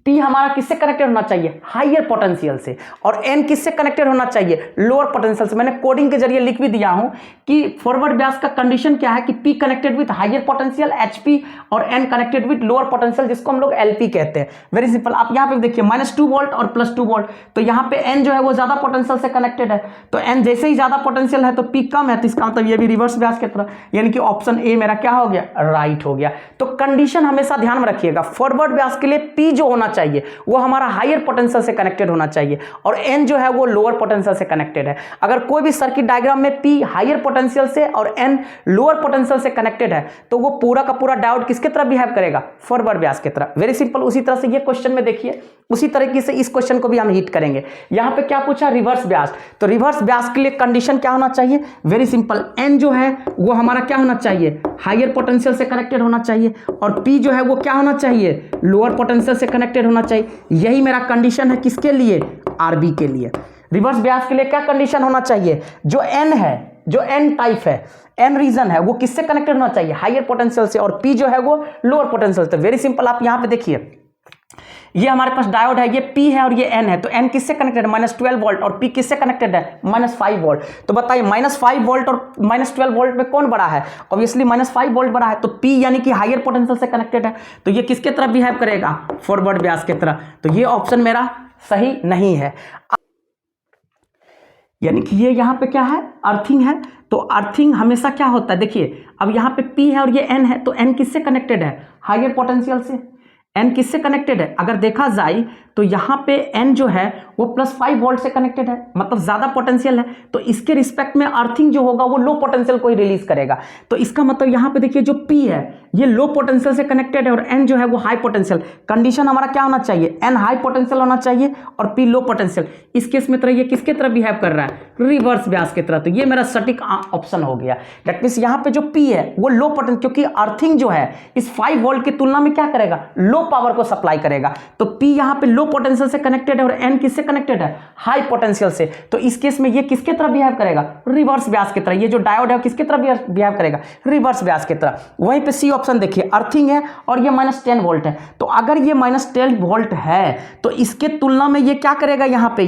P हमारा किससे कनेक्टेड होना चाहिए, हायर पोटेंशियल से, और N किससे कनेक्टेड होना चाहिए, लोअर पोटेंशियल से। मैंने कोडिंग के जरिए लिख भी दिया हूं कि फॉरवर्ड ब्यास का कंडीशन क्या है कि P connected with higher potential HP और N connected with lower potential, जिसको हम लोग LP कहते हैं। Very simple. आप यहां पे देखिए -2 वोल्ट और +2 वोल्ट, तो यहां पे N जो है वो ज्यादा पोटेंशियल से कनेक्टेड है, तो N जैसे ही ज्यादा पोटेंशियल है तो P कम है, तो इसका मतलब ये भी रिवर्स ब्यास की तरफ, यानी कि ऑप्शन ए मेरा क्या हो गया, राइट हो गया। तो कंडीशन हमेशा ध्यान में रखिएगा, फॉरवर्ड ब्यास के लिए P जो होना चाहिए वो हमारा हायर पोटेंशियल से कनेक्टेड होना चाहिए और N जो है वो लोअर पोटेंशियल से कनेक्टेड है। अगर कोई भी सर्किट डायग्राम में P हायर पोटेंशियल से और N लोअर पोटेंशियल से कनेक्टेड है, तो वो पूरा का पूरा डायोड किसके तरफ बिहेव करेगा, फॉरवर्ड ब्यास की तरफ। Very simple. उसी तरह से ये क्वेश्चन में देखिए, उसी तरीके से इस क्वेश्चन को भी हम हिट करेंगे। यहां पे क्या पूछा, रिवर्स ब्यास। तो रिवर्स ब्यास के लिए कंडीशन क्या होना चाहिए, वेरी सिंपल, N जो है वो हमारा क्या होना चाहिए, हायर पोटेंशियल से कनेक्टेड होना चाहिए, और P जो है वो क्या होना चाहिए, लोअर पोटेंशियल से कनेक्टेड होना चाहिए। यही मेरा कंडीशन है किसके लिए, RB के लिए। रिवर्स ब्यास के लिए क्या कंडीशन होना चाहिए, जो N है, जो N टाइप है, N रीजन है, वो किससे कनेक्टेड होना चाहिए, हायर पोटेंशियल से, और P जो है वो लोअर पोटेंशियल से। Very simple. आप यहां पे देखिए, ये हमारे पास डायोड है, ये P है और ये N है, तो N किससे कनेक्टेड है, -12 वोल्ट, और P किससे कनेक्टेड है, -5 वोल्ट। तो बताइए -5 वोल्ट और -12 वोल्ट में कौन बड़ा है, ऑब्वियसली -5 वोल्ट बड़ा है, तो P यानी कि हायर पोटेंशियल से कनेक्टेड है, तो ये किसके तरफ बिहेव करेगा, फॉरवर्ड ब्यास की तरफ। तो ये ऑप्शन मेरा सही नहीं है, यानी कि ये यहाँ पे क्या है, अर्थिंग है। तो अर्थिंग हमेशा क्या होता है, देखिए अब यहाँ पे P है और ये N है, तो N किससे कनेक्टेड है, हायर पोटेंशियल से। N किससे कनेक्टेड है, अगर देखा जाए तो यहाँ पे N जो है वो +5 वोल्ट से कनेक्टेड है, मतलब ज्यादा पोटेंशियल है, तो इसके रिस्पेक्ट में अर्थिंग जो होगा वो लो पोटेंशियल को ही रिलीज करेगा। तो इसका मतलब यहाँ पे देखिए जो P है ये लो पोटेंशियल से कनेक्टेड है और N जो है वो हाई पोटेंशियल। कंडीशन हमारा क्या होना चाहिए, N हाई पोटेंशियल होना चाहिए और P लो पोटेंशियल। इस केस में तरह ये किसके तरफ बिहेव कर रहा है, रिवर्स ब्यास की तरफ। तो ये मेरा सटीक ऑप्शन हो गया। दैट मींस यहाँ पे जो P है वो लो पोटेंशियल, क्योंकि अर्थिंग जो है इस 5 वोल्ट की तुलना में क्या करेगा, लो पावर को सप्लाई करेगा। तो P यहाँ पे लो पोटेंशियल से कनेक्टेड है और N किससे कनेक्टेड है, हाई पोटेंशियल से। तो इस केस में ये किसके तरफ बिहेव करेगा, रिवर्स ब्यास की तरह। ये जो डायोड है किसके तरफ बिहेव करेगा, रिवर्स ब्यास की तरह। वहीं पे सी ऑप्शन देखिए, अर्थिंग है और ये -10 वोल्ट है, तो अगर ये -10 वोल्ट है तो इसके तुलना में ये क्या करेगा, यहाँ पे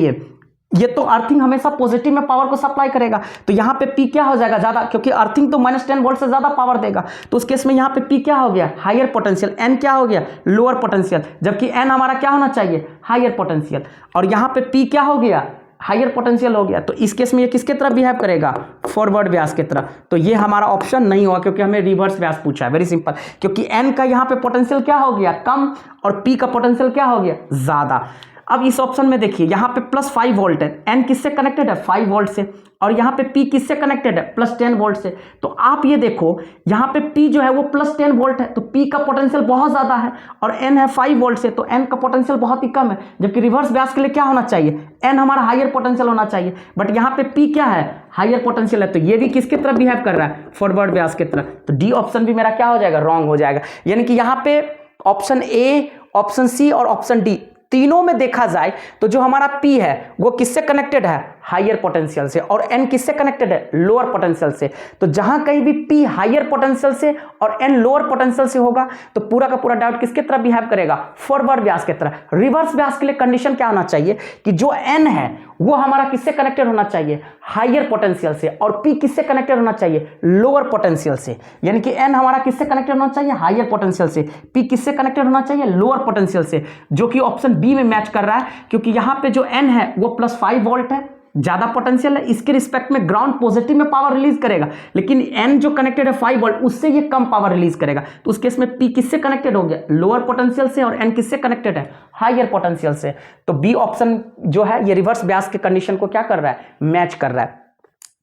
ये तो अर्थिंग हमेशा पॉजिटिव में पावर को सप्लाई करेगा, तो यहाँ पे P क्या हो जाएगा, ज्यादा, क्योंकि अर्थिंग तो -10 वोल्ट से ज्यादा पावर देगा। तो उस केस में यहाँ पे P क्या हो गया, हायर पोटेंशियल, N क्या हो गया, लोअर पोटेंशियल, जबकि N हमारा क्या होना चाहिए, हायर पोटेंशियल, और यहाँ पे P क्या हो गया, हायर पोटेंशियल हो गया। तो इस केस में ये किसके तरफ बिहेव करेगा, फॉरवर्ड ब्यास की तरफ। तो ये हमारा ऑप्शन नहीं होगा, क्योंकि हमें रिवर्स ब्यास पूछा है। वेरी सिंपल, क्योंकि N का यहाँ पे पोटेंशियल क्या हो गया, कम, और P का पोटेंशियल क्या हो गया, ज्यादा। अब इस ऑप्शन में देखिए यहाँ पे +5 वोल्ट है, N किससे कनेक्टेड है, 5 वोल्ट से, और यहाँ पे P किससे कनेक्टेड है, +10 वोल्ट से। तो आप ये देखो यहाँ पे P जो है वो +10 वोल्ट है, तो P का पोटेंशियल बहुत ज्यादा है, और N है 5 वोल्ट से, तो N का पोटेंशियल बहुत ही कम है। जबकि रिवर्स ब्यास के लिए क्या होना चाहिए, N हमारा हायर पोटेंशियल होना चाहिए, बट यहाँ पे P क्या है, हायर पोटेंशियल है। तो ये भी किसकी तरफ बिहेव कर रहा है, फॉरवर्ड ब्यास की तरफ। तो डी ऑप्शन भी मेरा क्या हो जाएगा, रॉन्ग हो जाएगा। यानी कि यहाँ पे ऑप्शन ए, ऑप्शन सी और ऑप्शन डी तीनों में देखा जाए तो जो हमारा P है वो किससे कनेक्टेड है, हायर पोटेंशियल से, और n किससे कनेक्टेड है, लोअर पोटेंशियल से। तो जहां कहीं भी p हायर पोटेंशियल से और n लोअर पोटेंशियल से होगा तो पूरा का पूरा डायोड किसके तरह बिहेव करेगा, फॉरवर्ड ब्यास की तरह। रिवर्स ब्यास के लिए कंडीशन क्या होना चाहिए कि जो n है वो हमारा किससे कनेक्टेड होना चाहिए, हायर पोटेंशियल से, और p किससे कनेक्टेड होना चाहिए, लोअर पोटेंशियल से। यानी कि n हमारा किससे कनेक्टेड होना चाहिए, हायर पोटेंशियल से, p किससे कनेक्टेड होना चाहिए, लोअर पोटेंशियल से, जो कि ऑप्शन बी में मैच कर रहा है, क्योंकि यहां पे जो n है वो +5 वोल्ट है, ज्यादा पोटेंशियल है, इसके रिस्पेक्ट में ग्राउंड पॉजिटिव में पावर रिलीज करेगा, लेकिन n जो कनेक्टेड है 5 वोल्ट उससे ये कम पावर रिलीज करेगा। तो उस केस में p किससे कनेक्टेड हो गया, लोअर पोटेंशियल से, और n किससे कनेक्टेड है, हायर पोटेंशियल से। तो बी ऑप्शन जो है ये रिवर्स ब्यास के कंडीशन को क्या कर रहा है, मैच कर रहा है।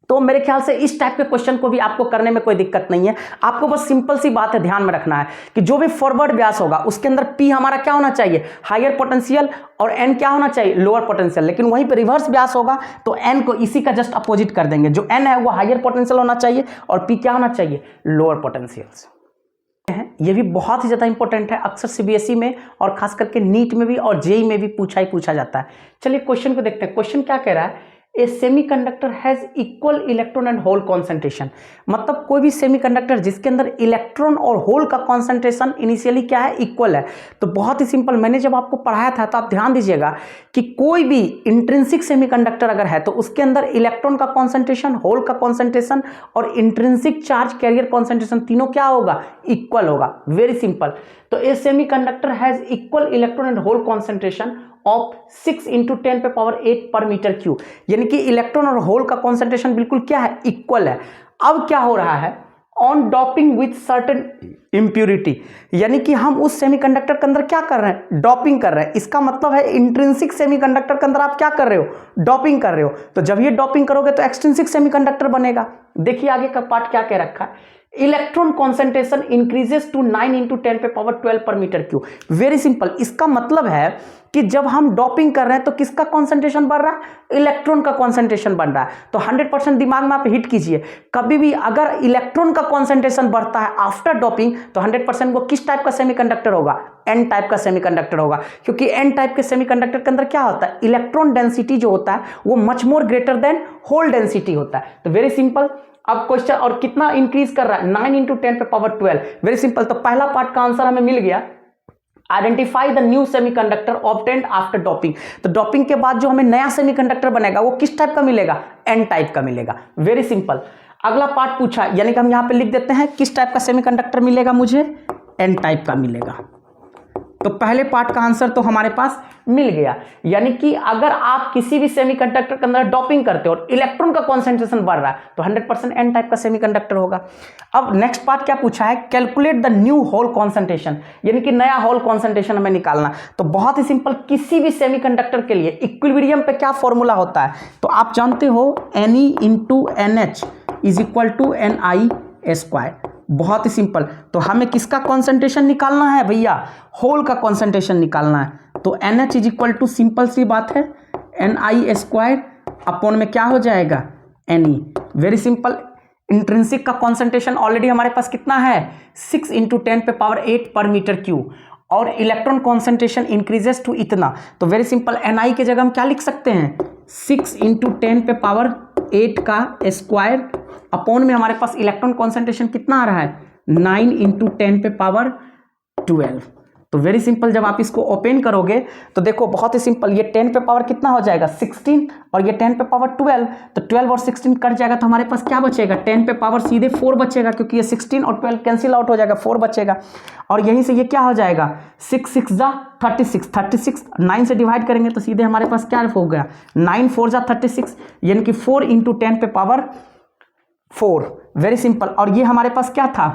तो मेरे ख्याल से इस टाइप के क्वेश्चन को भी आपको करने में कोई दिक्कत नहीं है। आपको बस सिंपल सी बात है ध्यान में रखना है कि जो भी फॉरवर्ड ब्यास होगा उसके अंदर p हमारा क्या होना चाहिए, हायर पोटेंशियल, और n क्या होना चाहिए, लोअर पोटेंशियल। लेकिन वहीं पे रिवर्स ब्यास होगा तो n को इसी का जस्ट अपोजिट कर देंगे, जो n है वो हायर पोटेंशियल होना चाहिए और p क्या होना चाहिए, लोअर पोटेंशियल। ये भी बहुत ही ज़्यादा इंपॉर्टेंट है, अक्सर सीबीएसई में और खास करके नीट में भी और जेई में भी पूछा जाता है। चलिए क्वेश्चन को देखते हैं। क्वेश्चन क्या कह रहा है, a semiconductor has equal electron and hole concentration. मतलब कोई भी सेमीकंडक्टर जिसके अंदर इलेक्ट्रॉन और होल का कॉन्सेंट्रेशन इनिशियली क्या है, इक्वल है। तो बहुत ही सिंपल, मैंने जब आपको पढ़ाया था तो आप ध्यान दीजिएगा कि कोई भी इंट्रिंसिक सेमीकंडक्टर अगर है तो उसके अंदर इलेक्ट्रॉन का कॉन्सेंट्रेशन, होल का कॉन्सेंट्रेशन और इंट्रिंसिक चार्ज कैरियर कॉन्सेंट्रेशन तीनों क्या होगा, इक्वल होगा। Very simple. तो a semiconductor has equal electron and hole concentration of 6 × 10⁸ पर मीटर क्यूब। यानी कि इलेक्ट्रॉन और होल का कॉन्सेंट्रेशन बिल्कुल क्या है, इक्वल है। अब क्या हो रहा है, on doping with certain impurity, यानी कि हम उस सेमीकंडक्टर के अंदर क्या कर रहे हैं, डॉपिंग कर रहे हैं। इसका मतलब है इंट्रिंसिक सेमीकंडक्टर के अंदर आप क्या कर रहे हो, डॉपिंग कर रहे हो। तो जब ये डॉपिंग करोगे तो एक्सट्रिंसिक सेमीकंडक्टर बनेगा। देखिए आगे का पार्ट क्या कह रखा है, इलेक्ट्रॉन कॉन्सेंट्रेशन इंक्रीजेस टू 9 × 10⁻12 पर मीटर क्यूब। वेरी सिंपल, इसका मतलब है कि जब हम डॉपिंग कर रहे हैं तो किसका कॉन्सेंट्रेशन बढ़ रहा है, इलेक्ट्रॉन का कॉन्सेंट्रेशन बढ़ रहा है। तो 100% दिमाग में आप हिट कीजिए, कभी भी अगर इलेक्ट्रॉन का कॉन्सेंट्रेशन बढ़ता है आफ्टर डॉपिंग तो 100% वो किस टाइप का सेमीकंडक्टर होगा, एन टाइप का सेमीकंडक्टर होगा। क्योंकि एन टाइप के सेमीकंडक्टर के अंदर क्या होता है, इलेक्ट्रॉन डेंसिटी जो होता है वो much more greater than hole density होता है। तो वेरी सिंपल, अब क्वेश्चन और कितना इंक्रीज कर रहा है, 9 × 10⁻12। वेरी सिंपल, तो पहला पार्ट का आंसर हमें मिल गया। Identify the new semiconductor obtained after doping. तो डॉपिंग के बाद जो हमें नया सेमीकंडक्टर बनेगा वो किस टाइप का मिलेगा, एन टाइप का मिलेगा। Very simple. अगला पार्ट पूछा, यानी कि हम यहां पे लिख देते हैं किस टाइप का सेमीकंडक्टर मिलेगा मुझे, एन टाइप का मिलेगा। तो पहले पार्ट का आंसर तो हमारे पास मिल गया। यानी कि अगर आप किसी भी सेमीकंडक्टर के अंदर डॉपिंग करते हो और इलेक्ट्रॉन का कॉन्सेंट्रेशन बढ़ रहा है तो 100% एन टाइप का सेमीकंडक्टर होगा। अब नेक्स्ट पार्ट क्या पूछा है, calculate the new hole concentration, यानी कि नया होल कॉन्सेंट्रेशन हमें निकालना। तो बहुत ही सिंपल, किसी भी सेमीकंडक्टर के लिए इक्विलिब्रियम पे क्या फॉर्मूला होता है, तो आप जानते हो Ne × NH = Ni²। बहुत ही सिंपल। तो हमें किसका कॉन्सेंट्रेशन निकालना है भैया, होल का कॉन्सेंट्रेशन निकालना है। तो NH = सिंपल सी बात है Ni² अपॉन में क्या हो जाएगा, Ne। Very simple. इंट्रिंसिक का कॉन्सेंट्रेशन ऑलरेडी हमारे पास कितना है, 6 × 10⁸ पर मीटर क्यूब, और इलेक्ट्रॉन कॉन्सेंट्रेशन इंक्रीजेस टू इतना। तो वेरी सिंपल, Ni की जगह हम क्या लिख सकते हैं, 6 × 10⁸ का स्क्वायर अपॉन में हमारे पास इलेक्ट्रॉन कॉन्सेंट्रेशन कितना आ रहा है, 9 × 10⁻12। तो वेरी सिंपल, जब आप इसको ओपन करोगे तो देखो बहुत ही सिंपल, ये 10 पे पावर कितना हो जाएगा, 16, और ये 10 पे पावर 12। तो 12 और 16 कट जाएगा तो हमारे पास क्या बचेगा, 10 पे पावर सीधे 4 बचेगा, क्योंकि ये 16 और 12 कैंसिल आउट हो जाएगा, 4 बचेगा। और यहीं से ये क्या हो जाएगा, 6 6 जा 36, 36 9 से डिवाइड करेंगे तो सीधे हमारे पास क्या हो गया, 9 4 जा 36, यानी कि 4 × 10 पे पावर 4। Very simple. और ये हमारे पास क्या था,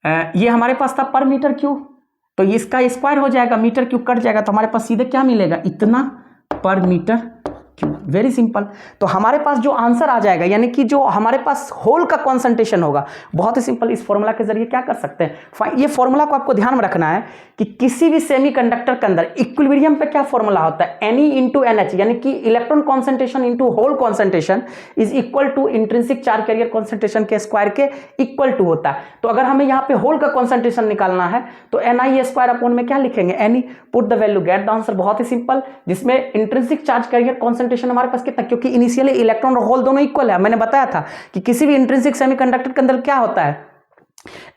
ये हमारे पास था पर मीटर क्यूब, तो इसका स्क्वायर हो जाएगा, मीटर क्यूब कट जाएगा तो हमारे पास सीधे क्या मिलेगा, इतना पर मीटर क्यूब। Very simple. तो हमारे पास जो आंसर आ जाएगा, यानी कि जो हमारे पास होल का कॉन्सेंट्रेशन होगा, बहुत ही सिंपल, इस फॉर्मूला के जरिए क्या कर सकते हैं, ये फॉर्मूला को आपको ध्यान में रखना है कि किसी भी सेमीकंडक्टर के अंदर इक्विलिब्रियम पे क्या फॉर्मूला होता है, Ne × NH, यानी कि electron concentration into hole concentration is equal to intrinsic charge carrier concentration के स्क्वायर के इक्वल टू होता है। तो अगर हमें यहाँ पे होल का कॉन्सेंट्रेशन निकालना है तो Ni² अपॉन में क्या लिखेंगे, Ne, put the value, get the answer. बहुत ही सिंपल, जिसमें intrinsic charge carrier concentration concentration हमारे पास कितना, क्योंकि इनिशियली इलेक्ट्रॉन और होल दोनों इक्वल है। मैंने बताया था कि किसी भी इंट्रिंसिक सेमीकंडक्टर के अंदर क्या होता है,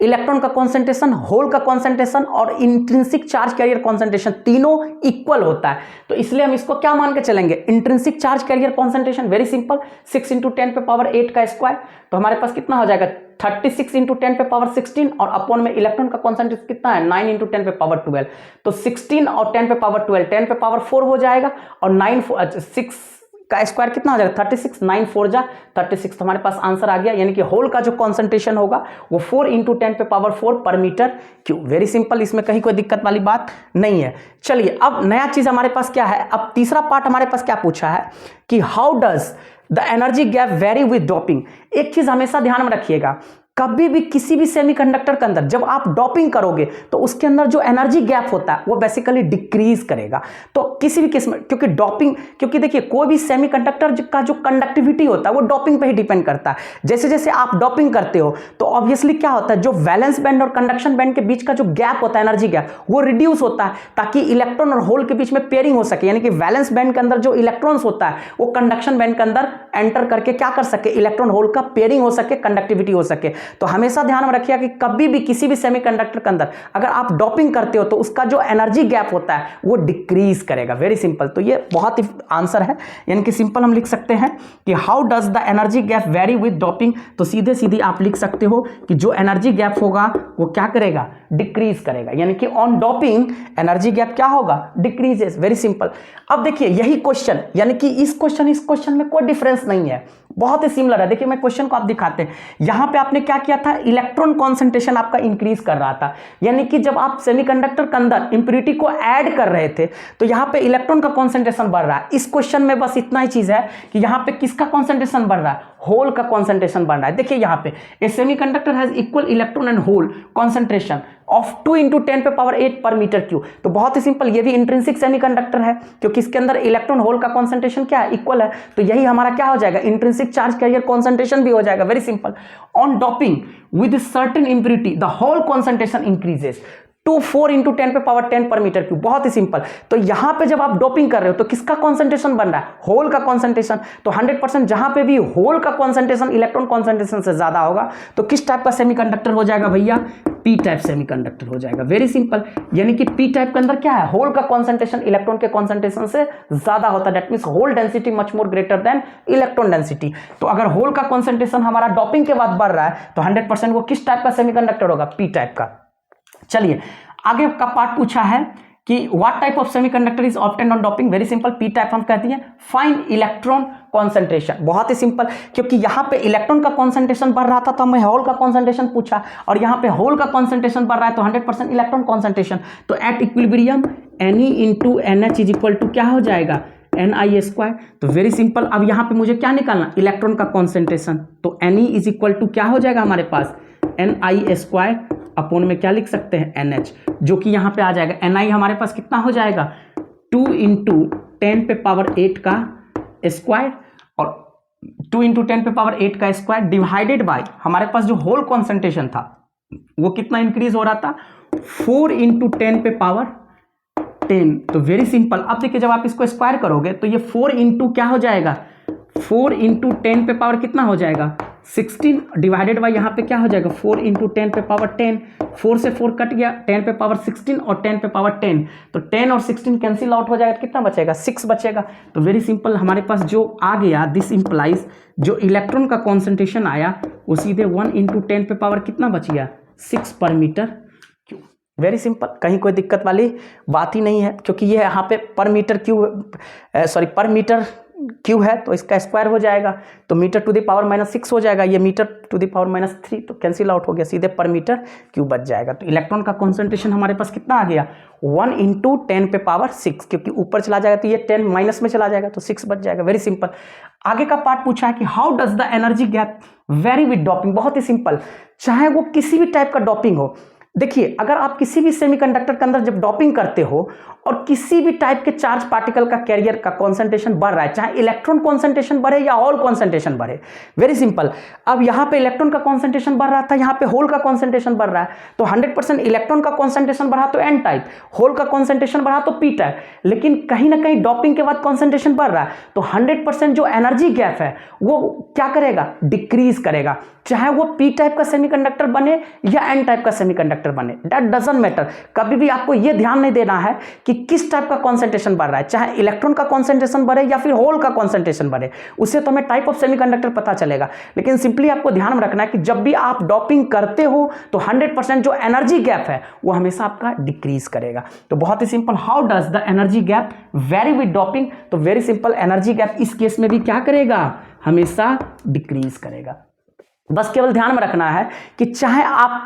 इलेक्ट्रॉन का कॉन्सेंट्रेशन, होल का कॉन्सेंट्रेशन और इंट्रिंसिक चार्ज कैरियर कॉन्सेंट्रेशन तीनों इक्वल होता है। तो इसलिए हम इसको क्या मान के चलेंगे, intrinsic charge carrier concentration, very simple, 6 × 10⁻8 का स्क्वायर। तो हमारे पास कितना हो जाएगा, 36 × 10⁻16 और अपॉन में इलेक्ट्रॉन का कॉन्सेंट्रेशन कितना है, 9 × 10⁻12। तो 16 और 10⁻12 10⁻4 हो जाएगा और 6 का स्क्वायर कितना हो जाएगा, 36, 9 4 जा 36। तो हमारे पास आंसर आ गया, यानी कि होल का जो कॉन्सेंट्रेशन होगा वो 4 × 10⁻4 पर मीटर क्यूब। वेरी सिंपल, इसमें कहीं कोई दिक्कत वाली बात नहीं है। चलिए अब नया चीज हमारे पास क्या है, अब तीसरा पार्ट हमारे पास क्या पूछा है कि how does the energy gap vary with doping. एक चीज हमेशा ध्यान में रखिएगा, कभी भी किसी भी सेमीकंडक्टर के अंदर जब आप डोपिंग करोगे तो उसके अंदर जो एनर्जी गैप होता है वो बेसिकली डिक्रीज करेगा। तो किसी भी केस में, क्योंकि डोपिंग, क्योंकि देखिए कोई भी सेमीकंडक्टर का जो कंडक्टिविटी होता है वो डोपिंग पे ही डिपेंड करता है। जैसे जैसे आप डोपिंग करते हो तो ऑब्वियसली क्या होता है, जो वैलेंस बैंड और कंडक्शन बैंड के बीच का जो गैप होता है, एनर्जी गैप, वो रिड्यूस होता है ताकि इलेक्ट्रॉन और होल के बीच में पेयरिंग हो सके। यानी कि वैलेंस बैंड के अंदर जो इलेक्ट्रॉन्स होता है वो कंडक्शन बैंड के अंदर एंटर करके क्या कर सके, इलेक्ट्रॉन होल का पेयरिंग हो सके, कंडक्टिविटी हो सके। तो हमेशा ध्यान में रखिएगा कि कभी भी किसी भी सेमीकंडक्टर के अंदर अगर आप डोपिंग करते हो तो उसका जो एनर्जी गैप होता है वो डिक्रीज करेगा। वेरी सिंपल, तो ये बहुत ही आंसर है, यानी कि सिंपल हम लिख सकते हैं कि how does the energy gap vary with doping. तो सीधे सीधे आप लिख सकते हो कि जो एनर्जी गैप होगा वो क्या करेगा, डिक्रीज करेगा, यानी कि ऑन डोपिंग एनर्जी गैप क्या होगा, डिक्रीजेस। Very simple. अब देखिए यही क्वेश्चन, यानी कि इस क्वेश्चन में कोई डिफरेंस नहीं है, बहुत ही सिमिलर है। देखिए मैं क्वेश्चन को आप दिखाते हैं, यहां पे आपने क्या किया था, इलेक्ट्रॉन कॉन्सेंट्रेशन आपका इंक्रीज कर रहा था, यानी कि जब आप सेमीकंडक्टर के अंदर इंप्योरिटी को ऐड कर रहे थे तो यहां पे इलेक्ट्रॉन का कॉन्सेंट्रेशन बढ़ रहा है। इस क्वेश्चन में बस इतना ही चीज है कि यहां पे किसका कॉन्सेंट्रेशन बढ़ रहा है, होल का कॉन्सेंट्रेशन बढ़ रहा है। देखिए यहां पे a semiconductor has equal electron and hole concentration of 2 × 10⁻8 पर मीटर क्यूब। तो बहुत ही सिंपल, ये भी इंट्रिंसिक सेमीकंडक्टर है क्योंकि इसके अंदर इलेक्ट्रॉन होल का कॉन्सेंट्रेशन क्या है, इक्वल है। तो यही हमारा क्या हो जाएगा, इंट्रिंसिक चार्ज कैरियर कॉन्सेंट्रेशन भी हो जाएगा। Very simple. On doping with certain impurity the hole concentration increases to 4 × 10⁻10 पर मीटर क्यूब। बहुत ही सिंपल। तो यहां पे जब आप डोपिंग कर रहे हो तो किसका कॉन्सेंट्रेशन बन रहा है, होल का कॉन्सेंट्रेशन। तो 100% जहां पे भी होल का कॉन्सेंट्रेशन इलेक्ट्रॉन कॉन्सेंट्रेशन से ज्यादा होगा तो किस टाइप का सेमीकंडक्टर हो जाएगा भैया, पी टाइप सेमीकंडक्टर हो जाएगा। वेरी सिंपल, यानी कि पी टाइप के अंदर क्या है, होल का कॉन्सेंट्रेशन इलेक्ट्रॉन के कॉन्सेंट्रेशन से ज्यादा होता है। That means hole density much more greater than electron density. तो अगर होल का कॉन्सेंट्रेशन हमारा डोपिंग के बाद बढ़ रहा है तो 100% वो किस टाइप का सेमीकंडक्टर होगा, पी टाइप का। चलिए आगे का पार्ट पूछा है कि what type of semiconductor is obtained on doping. Very simple, P type हम कहते हैं। फाइंड इलेक्ट्रॉन कॉन्सेंट्रेशन, बहुत ही सिंपल, क्योंकि यहां पे इलेक्ट्रॉन का कॉन्सेंट्रेशन बढ़ रहा था तो हमें होल का कॉन्सेंट्रेशन पूछा, और यहां पे होल का कॉन्सेंट्रेशन बढ़ रहा है तो 100% इलेक्ट्रॉन कॉन्सेंट्रेशन। तो at equilibrium Ne × NH is equal to क्या हो जाएगा, Ni²। तो वेरी सिंपल, अब यहां पे मुझे क्या निकालना, इलेक्ट्रॉन का कॉन्सेंट्रेशन। तो Ne इज इक्वल टू क्या हो जाएगा हमारे पास, Ni² अपॉन में क्या लिख सकते हैं, NH, जो कि यहां पे आ जाएगा। Ni हमारे पास कितना हो जाएगा, 2 × 10⁸ का स्क्वायर, और 2 × 10⁸ का स्क्वायर डिवाइडेड बाय हमारे पास जो होल कॉन्सेंट्रेशन था वो कितना इंक्रीज हो रहा था, 4 × 10⁻10। तो वेरी सिंपल, अब देखिए जब आप इसको स्क्वायर करोगे तो ये 4 × क्या हो जाएगा, 4 × 10⁻ कितना हो जाएगा, 16 डिवाइडेड बाय यहाँ पे क्या हो जाएगा, 4 × 10⁻10। 4 से 4 कट गया, 10⁻16 और 10⁻10। तो 10 और 16 कैंसिल आउट हो जाएगा, कितना बचेगा, 6 बचेगा। तो वेरी सिंपल, हमारे पास जो आ गया, दिस इंप्लाइज जो इलेक्ट्रॉन का कॉन्सेंट्रेशन आया वो सीधे 1 × 10⁻ कितना बच गया, 6 पर मीटर क्यूब। वेरी सिंपल, कहीं कोई दिक्कत वाली बात ही नहीं है, क्योंकि ये यहाँ पे पर मीटर क्यूब है तो इसका स्क्वायर हो जाएगा, तो मीटर टू द पावर -6 हो जाएगा, ये मीटर टू द पावर -3, तो कैंसिल आउट हो गया, सीधे पर मीटर क्यूब बच जाएगा। तो इलेक्ट्रॉन का कॉन्सेंट्रेशन हमारे पास कितना आ गया, 1 × 10⁻6, क्योंकि ऊपर चला जाएगा तो ये 10 माइनस में चला जाएगा तो 6 बच जाएगा। Very simple. आगे का पार्ट पूछा है कि how does the energy gap vary with doping. बहुत ही सिंपल, चाहे वो किसी भी टाइप का डोपिंग हो, देखिए, अगर आप किसी भी सेमीकंडक्टर के अंदर जब डॉपिंग करते हो और किसी भी टाइप के चार्ज पार्टिकल का कैरियर का कॉन्सेंट्रेशन बढ़ रहा है, चाहे इलेक्ट्रॉन कॉन्सेंट्रेशन बढ़े या होल कॉन्सेंट्रेशन बढ़े, वेरी सिंपल, अब यहां पे इलेक्ट्रॉन का कॉन्सेंट्रेशन बढ़ रहा था, यहां पे होल का कॉन्सेंट्रेशन बढ़ रहा है, तो 100% इलेक्ट्रॉन का कॉन्सेंट्रेशन बढ़ा तो एन टाइप, होल का कॉन्सेंट्रेशन बढ़ा तो पी टाइप, लेकिन कहीं ना कहीं डॉपिंग के बाद कॉन्सेंट्रेशन बढ़ रहा है तो 100% जो एनर्जी गैप है वो क्या करेगा, डिक्रीज करेगा, चाहे वो पी टाइप का सेमीकंडक्टर बने या एन टाइप का सेमीकंडक्टर बने, दैट डजंट मैटर। कभी भी आपको ये ध्यान नहीं देना है कि किस टाइप का कॉन्सेंट्रेशन बढ़ रहा है, चाहे इलेक्ट्रॉन का कॉन्सेंट्रेशन बढ़े या फिर होल का कॉन्सेंट्रेशन बढ़े, उससे तो हमें टाइप ऑफ सेमीकंडक्टर पता चलेगा। लेकिन सिंपली आपको ध्यान में रखना है कि जब भी आप डॉपिंग करते हो तो 100% जो एनर्जी गैप है वो हमेशा आपका डिक्रीज करेगा। तो बहुत ही simple, how does the energy gap vary with doping, तो वेरी सिंपल, एनर्जी गैप इस केस में भी क्या करेगा, हमेशा डिक्रीज करेगा। बस केवल ध्यान में रखना है कि चाहे आप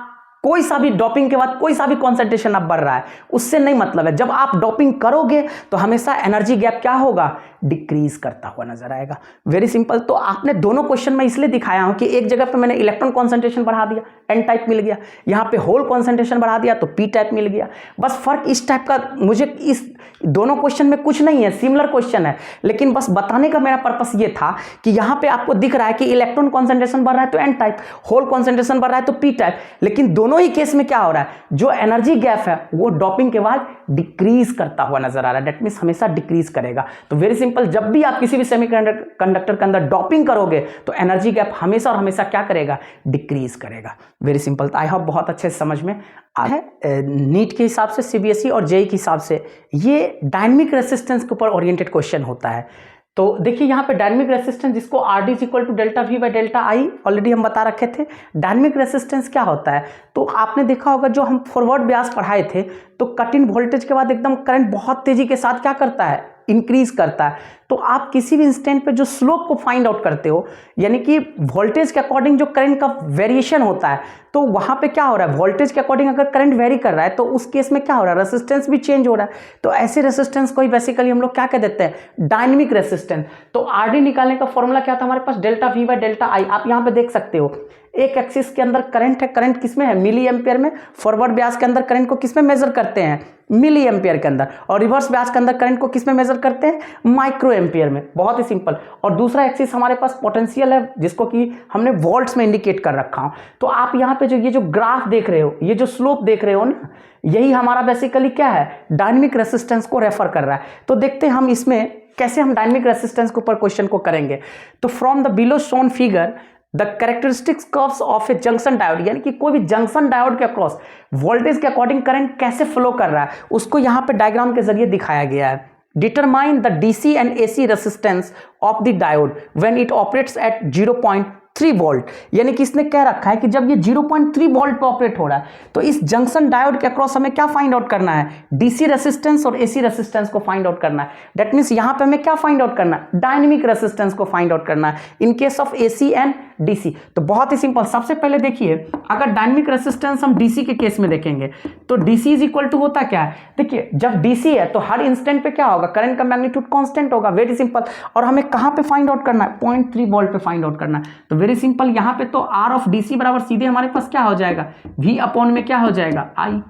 कोई सा भी डॉपिंग के बाद कोई सा भी कॉन्सेंट्रेशन अब बढ़ रहा है, उससे नहीं मतलब है, जब आप डॉपिंग करोगे तो हमेशा एनर्जी गैप क्या होगा, डिक्रीज करता हुआ नजर आएगा। Very simple. तो आपने दोनों क्वेश्चन में इसलिए दिखाया हूं कि एक जगह पे मैंने इलेक्ट्रॉन कॉन्सेंट्रेशन बढ़ा दिया, एन टाइप मिल गया, यहां पे होल कॉन्सेंट्रेशन बढ़ा दिया तो पी टाइप मिल गया। बस फर्क इस टाइप का, मुझे इस दोनों क्वेश्चन में कुछ नहीं है, सिमिलर क्वेश्चन है, लेकिन बस बताने का मेरा पर्पस ये था कि यहां पे आपको दिख रहा है कि इलेक्ट्रॉन कॉन्सेंट्रेशन बढ़ रहा है तो एन टाइप, होल कॉन्सेंट्रेशन बढ़ रहा है तो पी टाइप, लेकिन दोनों ही केस में क्या हो रहा है, जो एनर्जी गैप है वो डॉपिंग के बाद डिक्रीज करता हुआ नजर आ रहा है, दैट मींस हमेशा डिक्रीज करेगा। तो वेरी सिंपल, जब भी आप किसी भी सेमीकंडक्टर के अंदर डॉपिंग करोगे तो एनर्जी गैप हमेशा और हमेशा क्या करेगा, डिक्रीज करेगा। Very simple. तो आई होप बहुत अच्छे से समझ में आ है। नीट के हिसाब से, सीबीएसई और जेईई के हिसाब से ये डायनेमिक रेसिस्टेंस के ऊपर ओरिएंटेड क्वेश्चन होता है। तो देखिए यहाँ पे डायनेमिक रेसिस्टेंस, जिसको R D is equal to delta V by delta I already हम बता रखे थे। डायनेमिक रेसिस्टेंस क्या होता है, तो आपने देखा होगा जो हम फॉरवर्ड ब्यास पढ़ाए थे, तो कट इन वोल्टेज के बाद एकदम करंट बहुत तेजी के साथ क्या करता है, इंक्रीज करता है। तो आप किसी भी इंस्टेंट पे जो स्लोप को फाइंड आउट करते हो, यानी कि वोल्टेज के अकॉर्डिंग जो करंट का वेरिएशन होता है, तो वहां पे क्या हो रहा है, वोल्टेज के अकॉर्डिंग अगर करंट वेरी कर रहा है तो उस केस में क्या हो रहा है, रेसिस्टेंस भी चेंज हो रहा है। तो ऐसे रेसिस्टेंस को ही बेसिकली हम लोग क्या कह देते हैं, डायनेमिक रेसिस्टेंस। तो आरडी निकालने का फॉर्मूला क्या था हमारे पास, delta V by delta I. आप यहाँ पे देख सकते हो एक एक्सिस के अंदर करंट है, करंट किसमें है, मिली एम्पियर में। फॉरवर्ड ब्यास के अंदर करंट को किसमें मेजर करते हैं, मिली एम्पियर के अंदर, और रिवर्स ब्यास के अंदर करंट को किसमें मेजर करते हैं, माइक्रो एम्पियर में। बहुत ही सिंपल। और दूसरा एक्सिस हमारे पास पोटेंशियल है, जिसको कि हमने वोल्ट्स में इंडिकेट कर रखा हूं। तो आप यहाँ पे जो ये जो ग्राफ देख रहे हो, ये जो स्लोप देख रहे हो ना, यही हमारा बेसिकली क्या है, डायनेमिक रेसिस्टेंस को रेफर कर रहा है। तो देखते हैं हम इसमें कैसे हम डायनेमिक रेसिस्टेंस के ऊपर क्वेश्चन को करेंगे। तो from the below shown figure the characteristics curves of A junction diode, यानी कि कोई भी जंक्शन डायोड के अक्रॉस वोल्टेज के अकॉर्डिंग करंट कैसे फ्लो कर रहा है, उसको यहां पे डायग्राम के जरिए दिखाया गया है। Determine the DC and AC resistance of the diode when it operates at 0.3 volt, यानी कि इसने कह रखा है कि जब ये 0.3 वोल्ट पे ऑपरेट हो रहा है तो इस जंक्शन डायोड के अक्रॉस हमें क्या फाइंड आउट करना है, डीसी रेसिस्टेंस और एसी रेसिस्टेंस को फाइंड आउट करना है। दैट मींस यहां पे हमें क्या फाइंड आउट करना है, डायनेमिक रेसिस्टेंस को फाइंड आउट करना है in case of AC and DC. तो बहुत ही सिंपल, सबसे पहले देखिए, अगर डायनेमिक रेसिस्टेंस हम डीसी के केस में देखेंगे तो डीसी इज इक्वल टू होता क्या है, देखिए जब डीसी है तो हर इंस्टेंट पे क्या होगा, करंट का मैग्नीट्यूड कांस्टेंट होगा। Very simple. और हमें कहां पे फाइंड आउट करना है, 0.3 वोल्ट पे फाइंड आउट करना है। तो वेरी सिंपल, यहां पे तो आर ऑफ डीसी बराबर सीधे हमारे पास क्या हो जाएगा, वी अपॉन में क्या हो जाएगा, आई।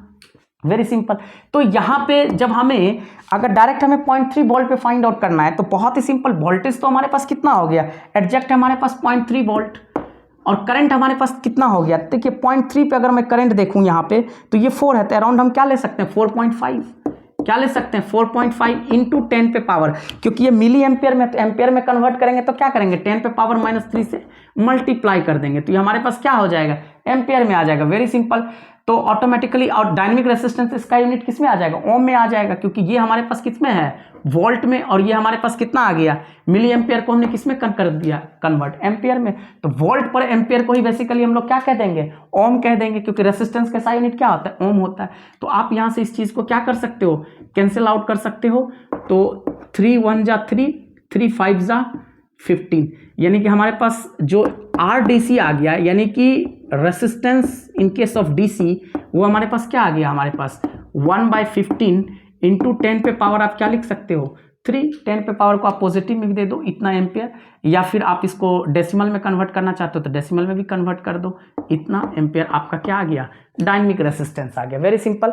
Very simple. तो यहां पे जब हमें अगर डायरेक्ट हमें 0.3 वोल्ट पे फाइंड आउट करना है तो बहुत ही सिंपल, वोल्टेज तो हमारे पास कितना हो गया, एग्जैक्ट हमारे पास 0.3 वोल्ट, और करंट हमारे पास कितना हो गया, देखिए 0.3 पे अगर मैं करंट देखूं यहाँ पे तो ये 4 है, तो अराउंड हम क्या ले सकते हैं, 4.5, क्या ले सकते हैं, 4.5 इंटू 10 पे पावर, क्योंकि ये मिली एम्पियर में, तो एम्पियर में कन्वर्ट करेंगे तो क्या करेंगे, 10 पे पावर -3 से मल्टीप्लाई कर देंगे, तो ये हमारे पास क्या हो जाएगा, एम्पियर में आ जाएगा। Very simple. तो ऑटोमेटिकली, और डायनेमिक रेसिस्टेंस इसका यूनिट किस में आ जाएगा, ओम में आ जाएगा, क्योंकि ये हमारे पास किस में है, वोल्ट में, और ये हमारे पास कितना आ गया, मिली एम्पियर को हमने किस में कर दिया, कन्वर्ट, एम्पियर में। तो वोल्ट पर एम्पियर को ही बेसिकली हम लोग क्या कह देंगे, ओम कह देंगे, क्योंकि रेसिस्टेंस का यूनिट क्या होता है, ओम होता है। तो आप यहां से इस चीज को क्या कर सकते हो, कैंसिल आउट कर सकते हो। तो 3 1 जा 3, 3 5 जा 15, यानी कि हमारे पास जो आर डीसी आ गया, यानी कि resistance in case of DC, वो हमारे पास क्या आ गया, हमारे पास 1/15 इंटू 10 पे पावर आप क्या लिख सकते हो, 3, 10 पे पावर को आप पॉजिटिव में भी दे दो इतना एम्पियर, या फिर आप इसको डेसिमल में कन्वर्ट करना चाहते हो तो डेसिमल में भी कन्वर्ट कर दो, इतना एम्पियर आपका क्या आ गया, डायनेमिक रेसिस्टेंस आ गया। Very simple.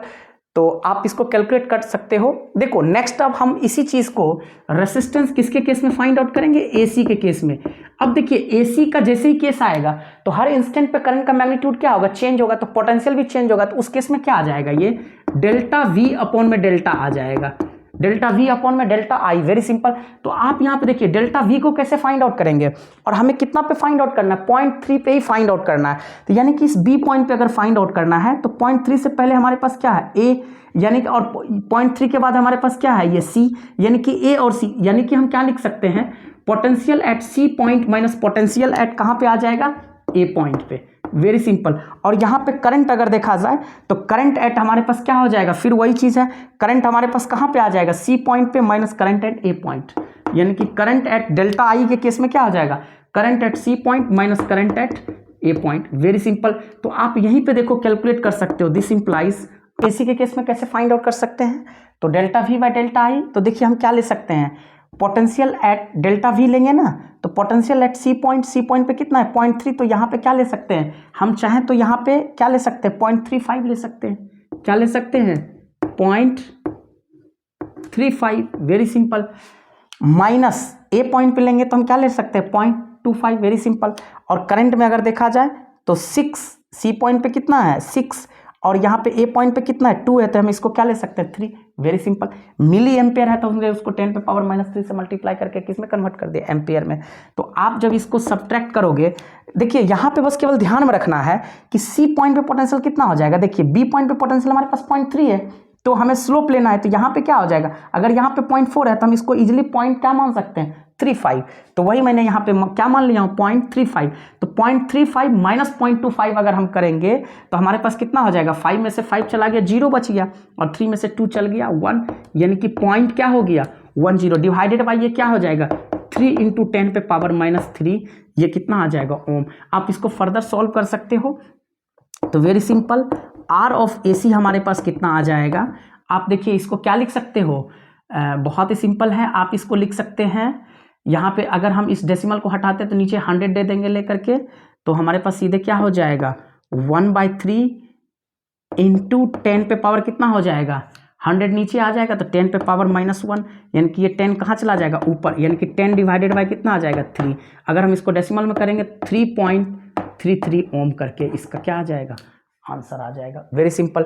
तो आप इसको कैलकुलेट कर सकते हो। देखो नेक्स्ट अब हम इसी चीज को रेसिस्टेंस किसके केस में फाइंड आउट करेंगे, एसी के केस में। अब देखिए एसी का जैसे ही केस आएगा तो हर इंस्टेंट पे करंट का मैग्नीट्यूड क्या होगा, चेंज होगा, तो पोटेंशियल भी चेंज होगा। तो उस केस में क्या आ जाएगा, ये डेल्टा वी अपॉन में डेल्टा आ जाएगा, डेल्टा वी अपॉन में डेल्टा आई। Very simple. तो आप यहाँ पे देखिए डेल्टा वी को कैसे फाइंड आउट करेंगे, और हमें कितना पे फाइंड आउट करना है, 0.3 पे ही फाइंड आउट करना है। तो यानी कि इस बी पॉइंट पे अगर फाइंड आउट करना है तो 0.3 से पहले हमारे पास क्या है, ए, यानी कि, और 0.3 के बाद हमारे पास क्या है, ये सी, यानी कि ए और सी, यानी कि हम क्या लिख सकते हैं, potential at C point minus potential at कहाँ पे आ जाएगा, ए पॉइंट पे। Very simple. और यहाँ पे करंट अगर देखा जाए तो करंट एट हमारे पास क्या हो जाएगा, फिर वही चीज है, करंट हमारे पास कहाँ पे आ जाएगा, सी पॉइंट पे minus current at A point, यानी कि करंट एट डेल्टा आई के केस में क्या हो जाएगा, current at C point minus current at A point. Very simple. तो आप यहीं पे देखो कैलकुलेट कर सकते हो। दिस इंप्लाइज एसी के केस में कैसे फाइंड आउट कर सकते हैं, तो delta V by delta I. तो देखिए हम क्या ले सकते हैं, पोटेंशियल एट डेल्टा वी लेंगे ना, तो पोटेंशियल एट सी पॉइंट पे कितना है, 0.3। तो यहाँ पे क्या ले सकते हैं, हम चाहें तो यहाँ पे क्या ले सकते हैं, 0.35 ले सकते हैं। क्या ले सकते हैं, 0.35। Very simple. माइनस ए पॉइंट पे लेंगे तो हम क्या ले सकते हैं, 0.25। Very simple. और करंट में अगर देखा जाए तो 6, सी पॉइंट पे कितना है 6, और यहाँ पे ए पॉइंट पे कितना है 2 है, तो हम इसको क्या ले सकते हैं 3। Very simple. मिली एम्पियर है तो हमने उसको 10 पे पावर माइनस 3 से मल्टीप्लाई करके किस में कन्वर्ट कर दिया, एम्पियर में। तो आप जब इसको सब्ट्रैक्ट करोगे, देखिए यहाँ पे बस केवल ध्यान में रखना है कि सी पॉइंट पे पोटेंशियल कितना हो जाएगा। देखिए बी पॉइंट पे पोटेंशियल हमारे पास 0.3 है, तो हमें स्लोप लेना है, तो यहाँ पे क्या हो जाएगा, अगर यहाँ पे 0.4 है तो हम इसको इजिली पॉइंट क्या मान सकते हैं, 35। तो वही मैंने यहाँ पे क्या मान लिया हूँ, 0.35। तो 0.35 माइनस 0.25 अगर हम करेंगे तो हमारे पास कितना हो जाएगा, 5 में से 5 चला गया, 0 बच गया, और 3 में से 2 चल गया, 1, यानी कि पॉइंट क्या हो गया, 10, डिवाइडेड बाई ये क्या हो जाएगा, 3 इंटू 10 पे पावर माइनस 3, ये कितना आ जाएगा, ओम। आप इसको फर्दर सॉल्व कर सकते हो। तो वेरी सिंपल, आर ऑफ ए सी हमारे पास कितना आ जाएगा, आप देखिए इसको क्या लिख सकते हो, बहुत ही सिंपल है। आप इसको लिख सकते हैं, यहाँ पे अगर हम इस डेसिमल को हटाते तो नीचे 100 दे देंगे लेकर के, तो हमारे पास सीधे क्या हो जाएगा, 1/3 इंटू 10 पे पावर कितना हो जाएगा, 100 नीचे आ जाएगा तो 10 पे पावर -1, यानी कि ये 10 कहाँ चला जाएगा, ऊपर, यानी कि 10 डिवाइडेड बाय कितना आ जाएगा, 3। अगर हम इसको डेसिमल में करेंगे 3.33 ओम करके इसका क्या आ जाएगा, आंसर आ जाएगा। Very simple.